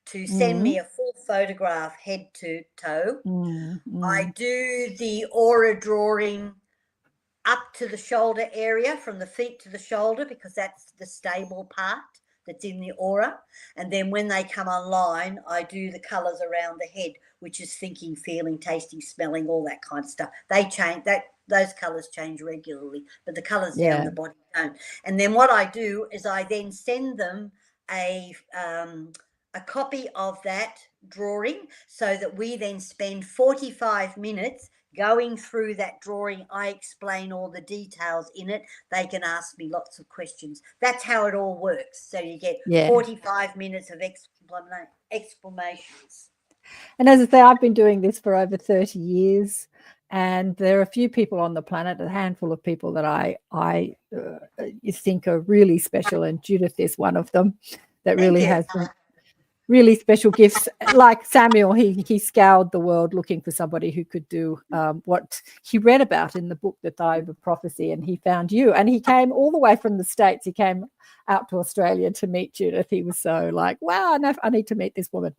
Speaker 5: to send me a full photograph head to toe. I do the aura drawing up to the shoulder area, from the feet to the shoulder, because that's the stable part that's in the aura. And then when they come online, I do the colours around the head, which is thinking, feeling, tasting, smelling, all that kind of stuff. They change, those colours change regularly, but the colours down the body don't. And then what I do is I then send them a copy of that drawing, so that we then spend 45 minutes going through that drawing. I explain all the details in it. They can ask me lots of questions. That's how it all works. So you get 45 minutes of explanations.
Speaker 1: And as I say, I've been doing this for over 30 years, and there are a few people on the planet, a handful of people that I think are really special, and Judith is one of them that really has really special gifts. Like Samuel, he scoured the world looking for somebody who could do what he read about in the book, The Thyme of Prophecy, and he found you. And he came all the way from the States. He came out to Australia to meet Judith. He was so like, wow, I need to meet this woman.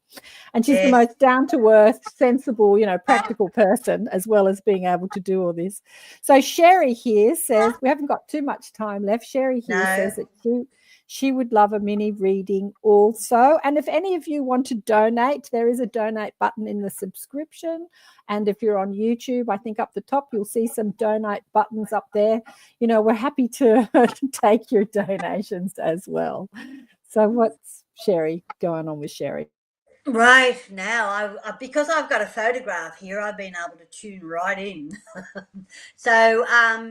Speaker 1: And she's the most down-to-earth, sensible, practical person, as well as being able to do all this. So Sherry here says, we haven't got too much time left. Sherry here says that she would love a mini reading also. And if any of you want to donate, there is a donate button in the subscription. And if you're on YouTube, I think up the top, you'll see some donate buttons up there. We're happy to take your donations as well. So what's Sherry going on with Sherry?
Speaker 5: Right now, because I've got a photograph here, I've been able to tune right in. So,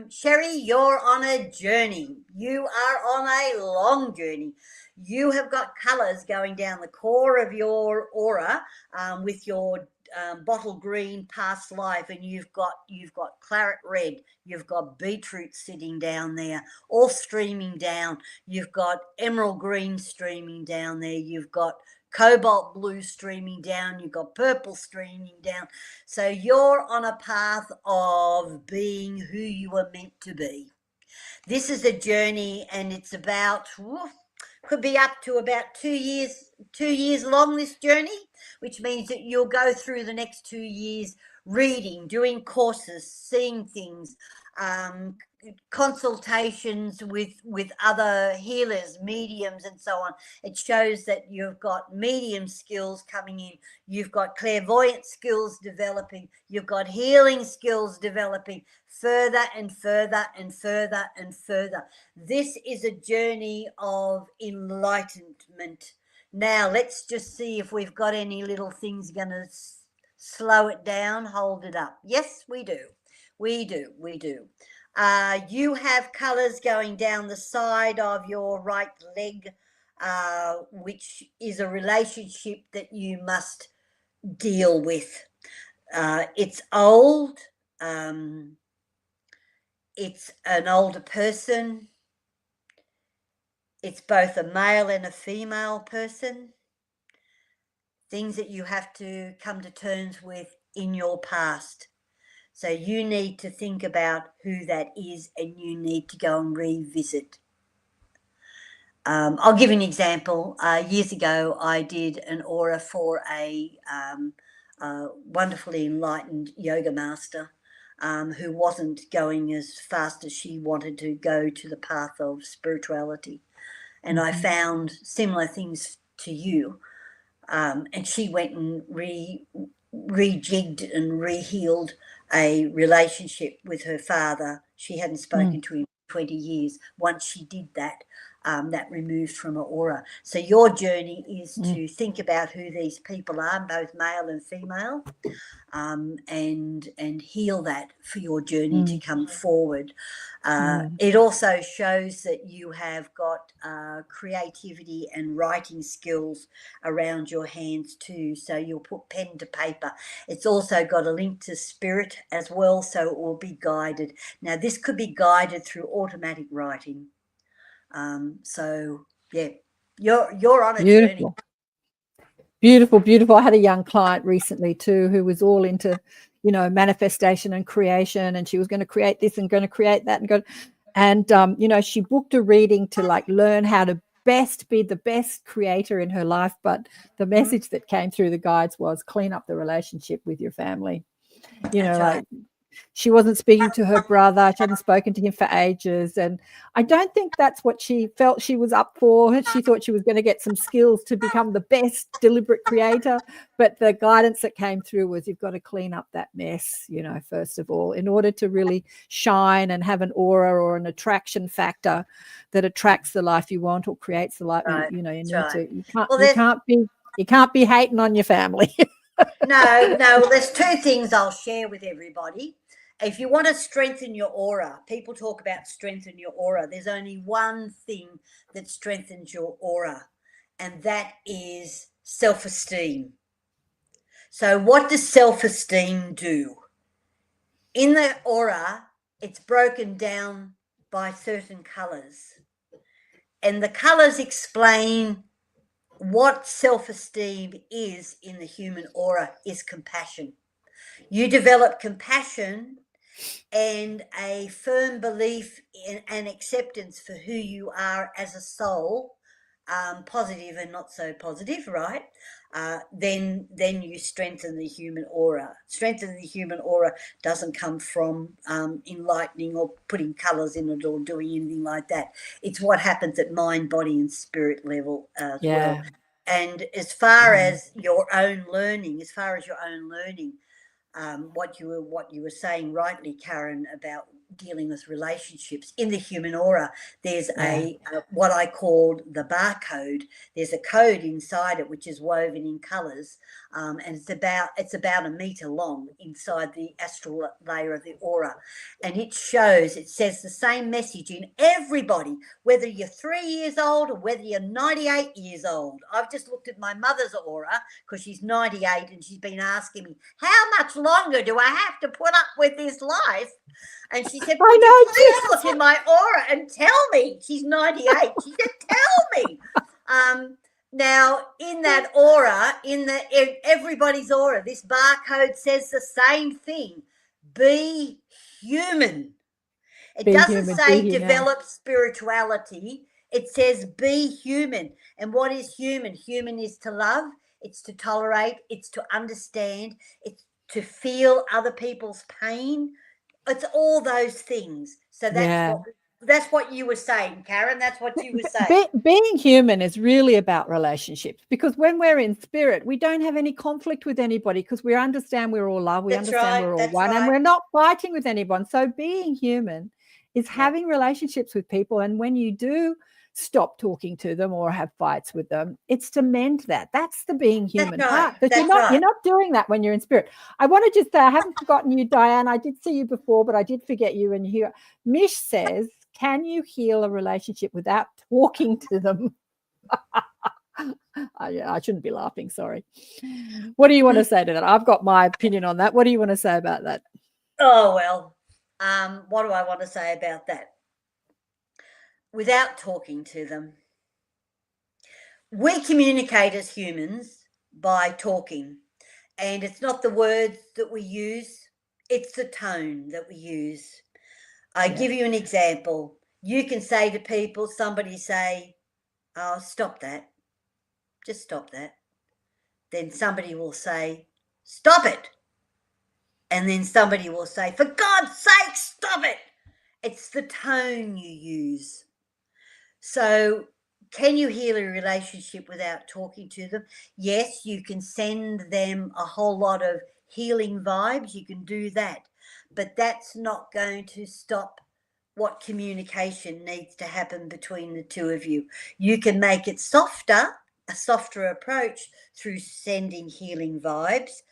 Speaker 5: Sherry, you're on a journey. You are on a long journey. You have got colours going down the core of your aura with your bottle green past life, and you've got claret red, you've got beetroot sitting down there, all streaming down. You've got emerald green streaming down there. You've got cobalt blue streaming down, you've got purple streaming down. So you're on a path of being who you were meant to be. This is a journey, and it's about could be up to about 2 years long, this journey, which means that you'll go through the next 2 years reading, doing courses, seeing things, consultations with other healers, mediums, and so on. It shows that you've got medium skills coming in, you've got clairvoyant skills developing, you've got healing skills developing further and further and further and further. This is a journey of enlightenment. Now let's just see if we've got any little things going to slow it down, hold it up. Yes, we do. We do. You have colours going down the side of your right leg, which is a relationship that you must deal with. It's old. It's an older person. It's both a male and a female person. Things that you have to come to terms with in your past. So you need to think about who that is, and you need to go and revisit. I'll give you an example. Years ago, I did an aura for a wonderfully enlightened yoga master who wasn't going as fast as she wanted to go to the path of spirituality. And I found similar things to you. And she went and rejigged and rehealed a relationship with her father. She hadn't spoken to him for 20 years. Once she did that, that removed from her aura. So your journey is to think about who these people are, both male and female, and heal that for your journey to come forward. It also shows that you have got creativity and writing skills around your hands too, so you'll put pen to paper. It's also got a link to spirit as well, so it will be guided. Now this could be guided through automatic writing. So yeah, you're on a journey.
Speaker 1: Beautiful. I had a young client recently too who was all into, manifestation and creation, and she was going to create this and going to create that and she booked a reading to like learn how to be the best creator in her life. But the message that came through the guides was clean up the relationship with your family. Like she wasn't speaking to her brother. She hadn't spoken to him for ages. And I don't think that's what she felt she was up for. She thought she was going to get some skills to become the best deliberate creator. But the guidance that came through was you've got to clean up that mess, first of all, in order to really shine and have an aura or an attraction factor that attracts the life you want or creates the life. You can't be hating on your family.
Speaker 5: No, there's two things I'll share with everybody. If you want to strengthen your aura, people talk about strengthen your aura. There's only one thing that strengthens your aura, and that is self-esteem. So what does self-esteem do? In the aura, it's broken down by certain colours, and the colours explain what self-esteem is in the human aura is compassion. You develop compassion and a firm belief in and acceptance for who you are as a soul, positive and not so positive, right? Then you strengthen the human aura. Strengthening the human aura doesn't come from enlightening or putting colours in it or doing anything like that. It's what happens at mind, body, and spirit level as well. And as far as your own learning, what you were saying rightly, Karen, about dealing with relationships in the human aura, there's a what I called the barcode. There's a code inside it which is woven in colours, and it's about a metre long inside the astral layer of the aura, and it says the same message in everybody, whether you're 3 years old or whether you're 98 years old. I've just looked at my mother's aura because she's 98 and she's been asking me, how much longer do I have to put up with this life? And she said, would you please look in my aura and tell me? She's 98. She said, tell me. Now, in that aura, in everybody's aura, this barcode says the same thing. Be human. It doesn't say develop spirituality. It says be human. And what is human? Human is to love. It's to tolerate. It's to understand. It's to feel other people's pain. It's all those things. So that's what you were saying, Karen. That's what you were saying.
Speaker 1: Being human is really about relationships, because when we're in spirit, we don't have any conflict with anybody because we understand we're all love. We understand we're all one, and we're not fighting with anyone. So being human is having relationships with people. And when you do stop talking to them or have fights with them, it's to mend that. That's the being human part. Because you're not doing that when you're in spirit. I want to just say, I haven't forgotten you, Diane. I did see you before, but I did forget you. And here, Mish says, can you heal a relationship without talking to them? I shouldn't be laughing, sorry. What do you want to say to that? I've got my opinion on that. What do you want to say about that?
Speaker 5: Oh, well, what do I want to say about that? Without talking to them. We communicate as humans by talking, and it's not the words that we use, it's the tone that we use. I give you an example. You can say to people, somebody say, oh, stop that. Just stop that. Then somebody will say, stop it. And then somebody will say, for God's sake, stop it. It's the tone you use. So can you heal a relationship without talking to them? Yes, you can send them a whole lot of healing vibes. You can do that. But that's not going to stop what communication needs to happen between the two of you. You can make it softer, a softer approach through sending healing vibes,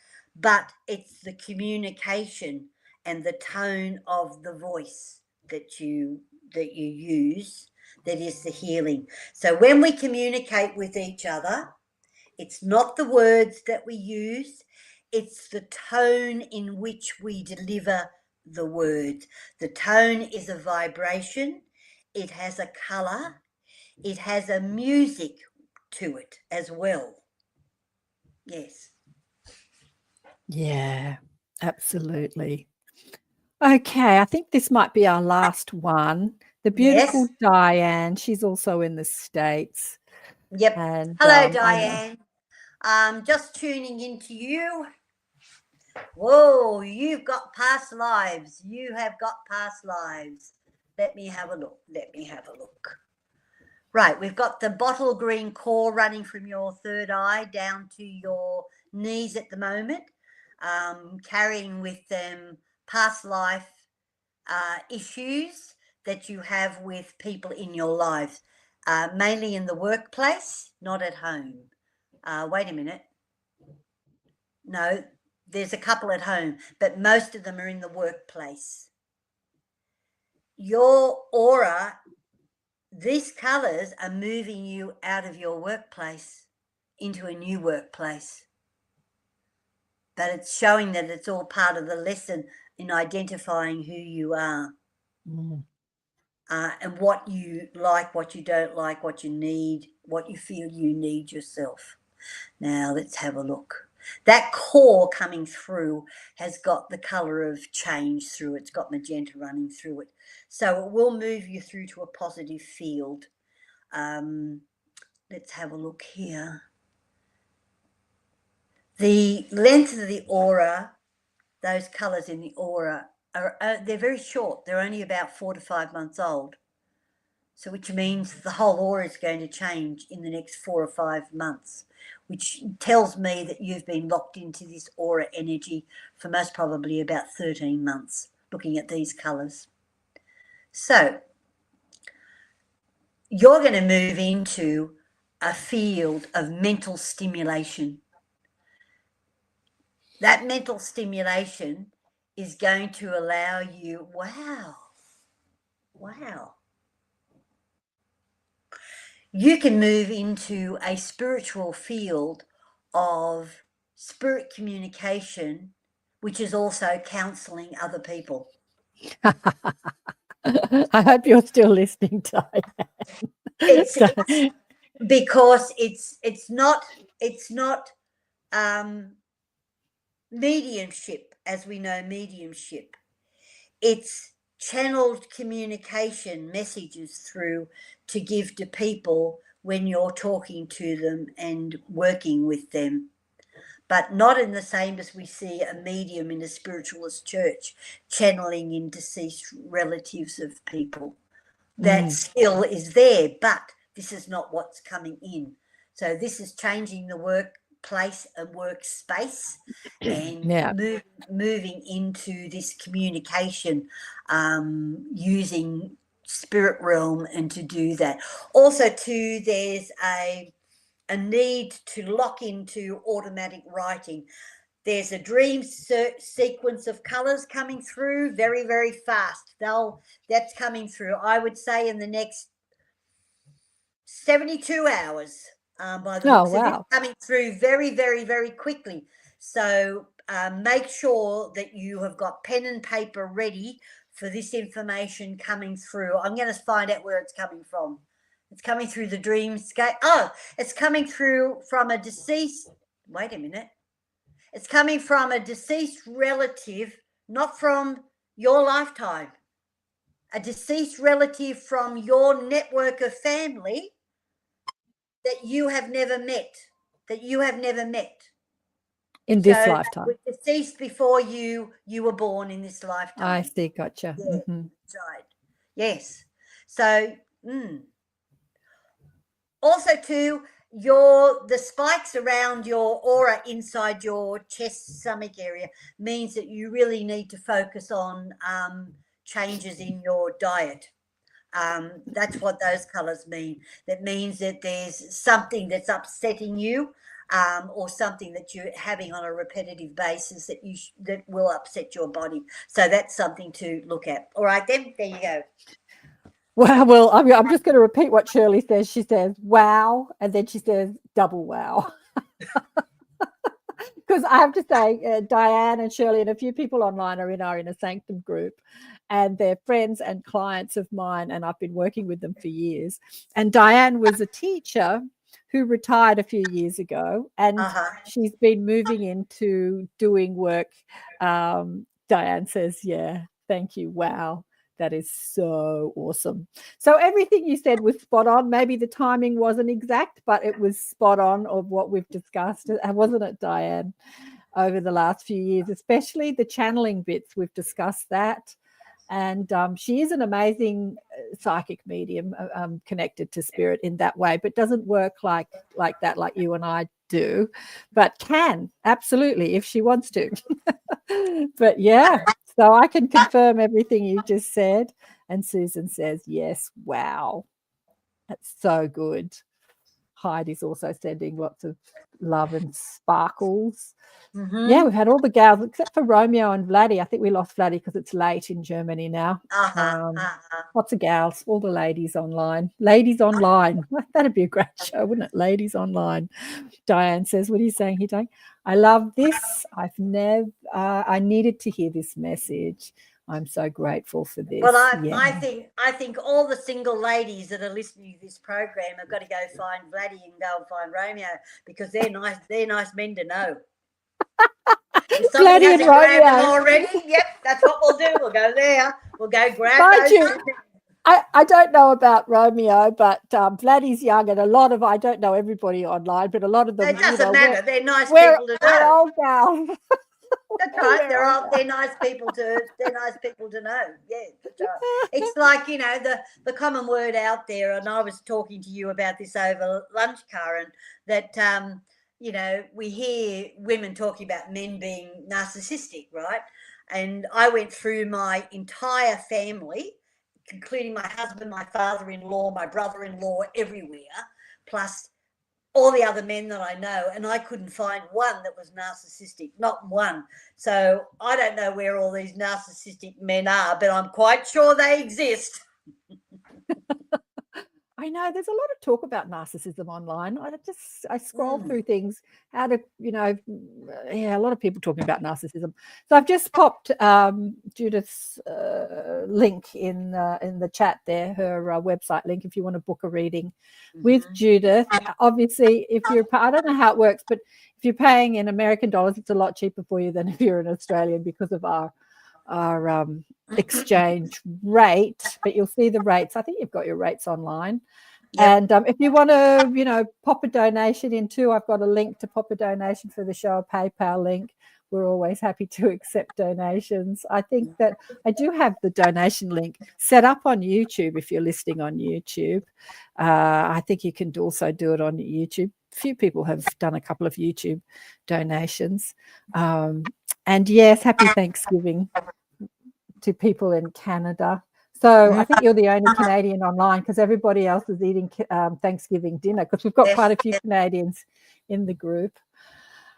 Speaker 5: but it's the communication and the tone of the voice that you use that is the healing. So when we communicate with each other, it's not the words that we use, it's the tone in which we deliver the words. The tone is a vibration, it has a colour, it has a music to it as well. Yes.
Speaker 1: Yeah, absolutely. Okay, I think this might be our last one. The beautiful Diane, she's also in the States.
Speaker 5: Yep.
Speaker 1: And,
Speaker 5: hello, Diane. Just tuning into you. Whoa, you've got past lives. You have got past lives. Let me have a look. Right, we've got the bottle green core running from your third eye down to your knees at the moment, carrying with them past life issues that you have with people in your life, mainly in the workplace, not at home. Wait a minute. No, there's a couple at home, but most of them are in the workplace. Your aura, these colours are moving you out of your workplace into a new workplace. But it's showing that it's all part of the lesson in identifying who you are. and what you like, what you don't like, what you need, what you feel you need yourself. Now let's have a look. That core coming through has got the colour of change through it. It's got magenta running through it. So it will move you through to a positive field. Let's have a look here. The length of the aura, those colours in the aura, they're very short. They're only about 4 to 5 months old. So which means the whole aura is going to change in the next 4 or 5 months, which tells me that you've been locked into this aura energy for most probably about 13 months, looking at these colours. So you're going to move into a field of mental stimulation. That mental stimulation is going to allow you, wow. You can move into a spiritual field of spirit communication, which is also counselling other people.
Speaker 1: I hope you're still listening, Diane.
Speaker 5: It's because it's not mediumship as we know mediumship. It's channeled communication messages through to give to people when you're talking to them and working with them, but not in the same as we see a medium in a spiritualist church channeling in deceased relatives of people. That skill is there, but this is not what's coming in. So this is changing the workplace and workspace and moving into this communication using spirit realm and to do that. Also too, there's a need to lock into automatic writing. There's a dream sequence of colours coming through very, very fast. That's coming through, I would say, in the next 72 hours. By the looks of it, coming through very, very, very quickly. So make sure that you have got pen and paper ready for this information coming through. I'm going to find out where it's coming from. It's coming through the dreamscape. Oh, it's coming through from a deceased. Wait a minute. It's coming from a deceased relative, not from your lifetime. A deceased relative from your network of family that you have never met.
Speaker 1: In this lifetime.
Speaker 5: Was deceased before you were born in this lifetime.
Speaker 1: I see, gotcha.
Speaker 5: Yeah, right. Yes. So, also too, the spikes around your aura inside your chest stomach area means that you really need to focus on changes in your diet. That's what those colours mean. That means that there's something that's upsetting you, or something that you're having on a repetitive basis that will upset your body. So that's something to look at. All right, then, there you go.
Speaker 1: Well, I'm just going to repeat what Shirley says. She says, wow, and then she says, double wow. Because I have to say, Diane and Shirley and a few people online are in our Inner Sanctum group, and they're friends and clients of mine, and I've been working with them for years. And Diane was a teacher who retired a few years ago, and she's been moving into doing work. Diane says, yeah, thank you. Wow. That is so awesome. So everything you said was spot on. Maybe the timing wasn't exact, but it was spot on of what we've discussed, wasn't it, Diane, over the last few years, especially the channeling bits. We've discussed that. And she is an amazing psychic medium connected to spirit in that way, but doesn't work like that, like you and I do, but can absolutely if she wants to. But yeah, so I can confirm everything you just said. And Susan says, yes, wow. That's so good. Heidi's also sending lots of love and sparkles. Yeah, we've had all the gals except for Romeo and Vladdy. I think we lost Vladdy because it's late in Germany now. Lots of gals, all the ladies online. Ladies online. That'd be a great show, wouldn't it? Ladies online. Diane says, what are you saying here, Diane? I love this. I needed to hear this message. I'm so grateful for this.
Speaker 5: Well, I think all the single ladies that are listening to this program have got to go find Vladdy and go and find Romeo, because they're nice men to know. If somebody
Speaker 1: Vladdy
Speaker 5: hasn't
Speaker 1: and
Speaker 5: grabbed them
Speaker 1: Romeo.
Speaker 5: already, yep, that's what we'll do. We'll go there. We'll go grab
Speaker 1: Mind
Speaker 5: those.
Speaker 1: you, I don't know about Romeo, but Vladdy's young, and I don't know everybody online, but a lot of them,
Speaker 5: It doesn't matter. They're nice
Speaker 1: we're
Speaker 5: people to know.
Speaker 1: old gals.
Speaker 5: That's right. They're nice people to know. Yeah, that's right. It's like, the common word out there, and I was talking to you about this over lunch, Karen, that we hear women talking about men being narcissistic, right? And I went through my entire family, including my husband, my father-in-law, my brother-in-law, everywhere, plus all the other men that I know, and I couldn't find one that was narcissistic, not one. So I don't know where all these narcissistic men are, but I'm quite sure they exist.
Speaker 1: I know there's a lot of talk about narcissism online. I scroll through things, a lot of people talking about narcissism. So I've just popped Judith's link in the chat there, her website link, if you want to book a reading with Judith. Obviously, I don't know how it works, but if you're paying in American dollars, it's a lot cheaper for you than if you're an Australian because of our exchange rate, but you'll see the rates. I think you've got your rates online. Yep. And if you want to, pop a donation in too, I've got a link to pop a donation for the show, a PayPal link. We're always happy to accept donations. I think that I do have the donation link set up on YouTube if you're listening on YouTube. I think you can also do it on YouTube. Few people have done a couple of YouTube donations. And yes, happy Thanksgiving to people in Canada. So I think you're the only Canadian online, because everybody else is eating Thanksgiving dinner, because we've got quite a few Canadians in the group.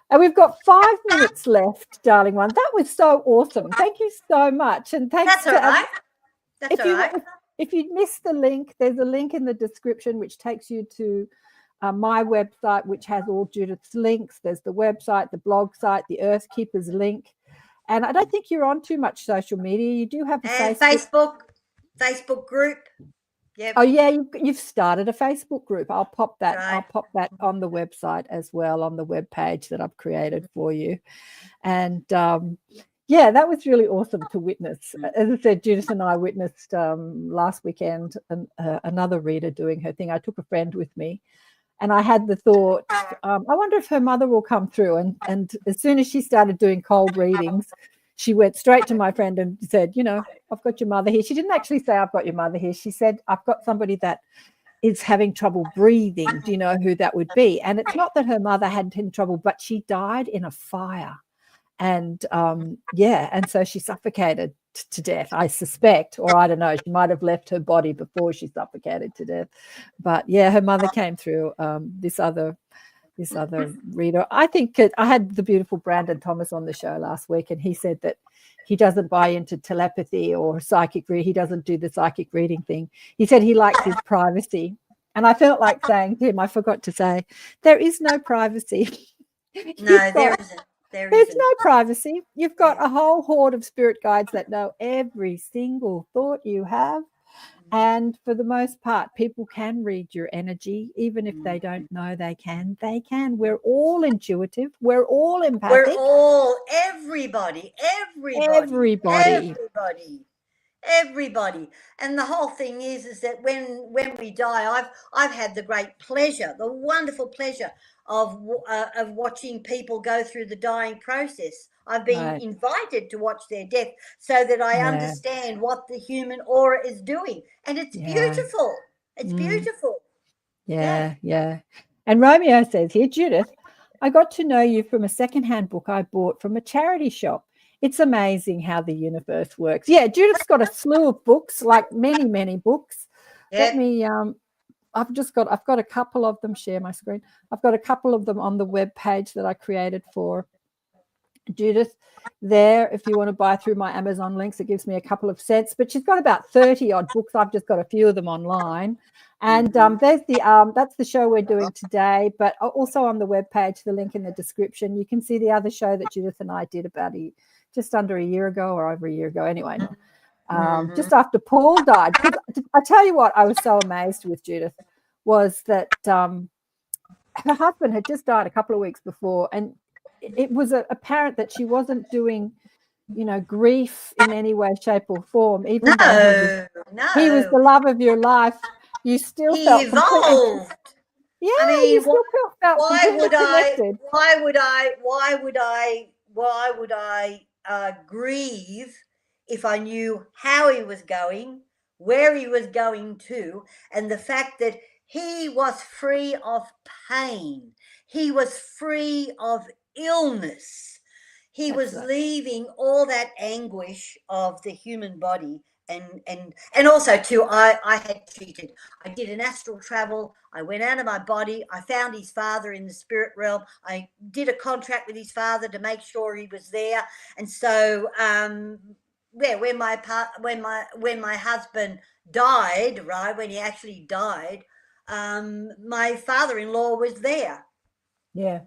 Speaker 1: And we've got 5 minutes left, darling one. That was so awesome. Thank you so much. And thanks.
Speaker 5: That's all right. That's all right.
Speaker 1: If you missed the link, there's a link in the description which takes you to my website, which has all Judith's links. There's the website, the blog site, the Earth Keepers link. And I don't think you're on too much social media. You do have a
Speaker 5: Facebook group. Yep.
Speaker 1: Oh yeah, you've started a Facebook group. I'll pop that. Right. I'll pop that on the website as well, on the web page that I've created for you. And that was really awesome to witness. As I said, Judith and I witnessed last weekend another reader doing her thing. I took a friend with me. And I had the thought, I wonder if her mother will come through. And as soon as she started doing cold readings, she went straight to my friend and said, I've got your mother here. She didn't actually say, I've got your mother here. She said, I've got somebody that is having trouble breathing. Do you know who that would be? And it's not that her mother had any trouble, but she died in a fire. And and so she suffocated to death, I suspect, or I don't know, she might have left her body before she suffocated to death. But her mother came through. This other reader, I think I had the beautiful Brandon Thomas on the show last week, and he said that he doesn't buy into telepathy or psychic reading. He doesn't do the psychic reading thing. He said he likes his privacy. And I felt like saying to him, I forgot to say, there is no privacy.
Speaker 5: No, there isn't.
Speaker 1: There's no privacy. You've got a whole horde of spirit guides that know every single thought you have. And for the most part, people can read your energy, even if they don't know they can. They can. We're all intuitive. We're all empathic.
Speaker 5: We're all, everybody. And the whole thing is that when we die, I've had the great pleasure, the wonderful pleasure of watching people go through the dying process. I've been invited to watch their death so that I understand what the human aura is doing. And it's beautiful. It's beautiful.
Speaker 1: Yeah. And Romeo says here, Judith, I got to know you from a secondhand book I bought from a charity shop. It's amazing how the universe works. Yeah, Judith's got a slew of books, like many, many books. Let me I've got a couple of them. Share my screen. I've got a couple of them on the web page that I created for Judith there. If you want to buy through my Amazon links, it gives me a couple of cents. But she's got about 30 odd books. I've just got a few of them online. And there's that's the show we're doing today. But also on the web page, the link in the description, you can see the other show that Judith and I did about just under a year ago or over a year ago. Anyway, just after Paul died. Because I tell you what, I was so amazed with Judith was that her husband had just died a couple of weeks before, and it was apparent that she wasn't doing, grief in any way, shape, or form. Even though he was the love of your life, you still felt
Speaker 5: evolved.
Speaker 1: Yeah,
Speaker 5: I mean,
Speaker 1: you still felt completely connected.
Speaker 5: Why would I grieve if I knew how he was going, where he was going to, and the fact that he was free of pain, he was free of illness, he was leaving all that anguish of the human body. And also too, I had cheated. I did an astral travel. I went out of my body. I found his father in the spirit realm. I did a contract with his father to make sure he was there. And so, when my husband died, right, when he actually died, my father-in-law was there.
Speaker 1: Yeah.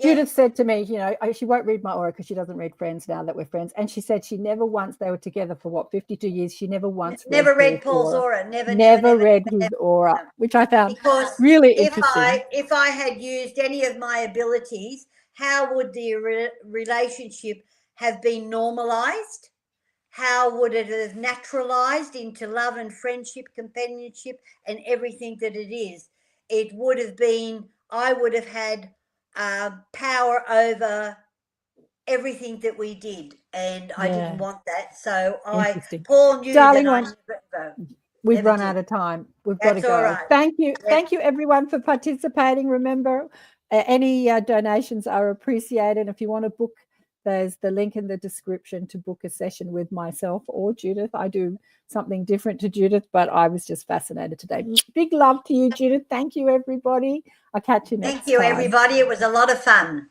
Speaker 1: Judith said to me, she won't read my aura because she doesn't read Friends now that we're friends. And she said she never once, they were together for 52 years. She never once
Speaker 5: read Paul's aura.
Speaker 1: Never read his aura, which I found really interesting.
Speaker 5: If I had used any of my abilities, how would the relationship have been normalized? How would it have naturalized into love and friendship, companionship, and everything that it is? It would have been, I would have had power over everything that we did, and I didn't want that. So Paul knew
Speaker 1: Darling
Speaker 5: that
Speaker 1: we've run out of time. We've got to go. All right. Thank you. Yeah. Thank you everyone for participating. Remember, any donations are appreciated. If you want to book, there's the link in the description to book a session with myself or Judith. I do something different to Judith, but I was just fascinated today. Big love to you, Judith. Thank you, everybody. I'll catch you next time.
Speaker 5: Thank you, everybody. It was a lot of fun.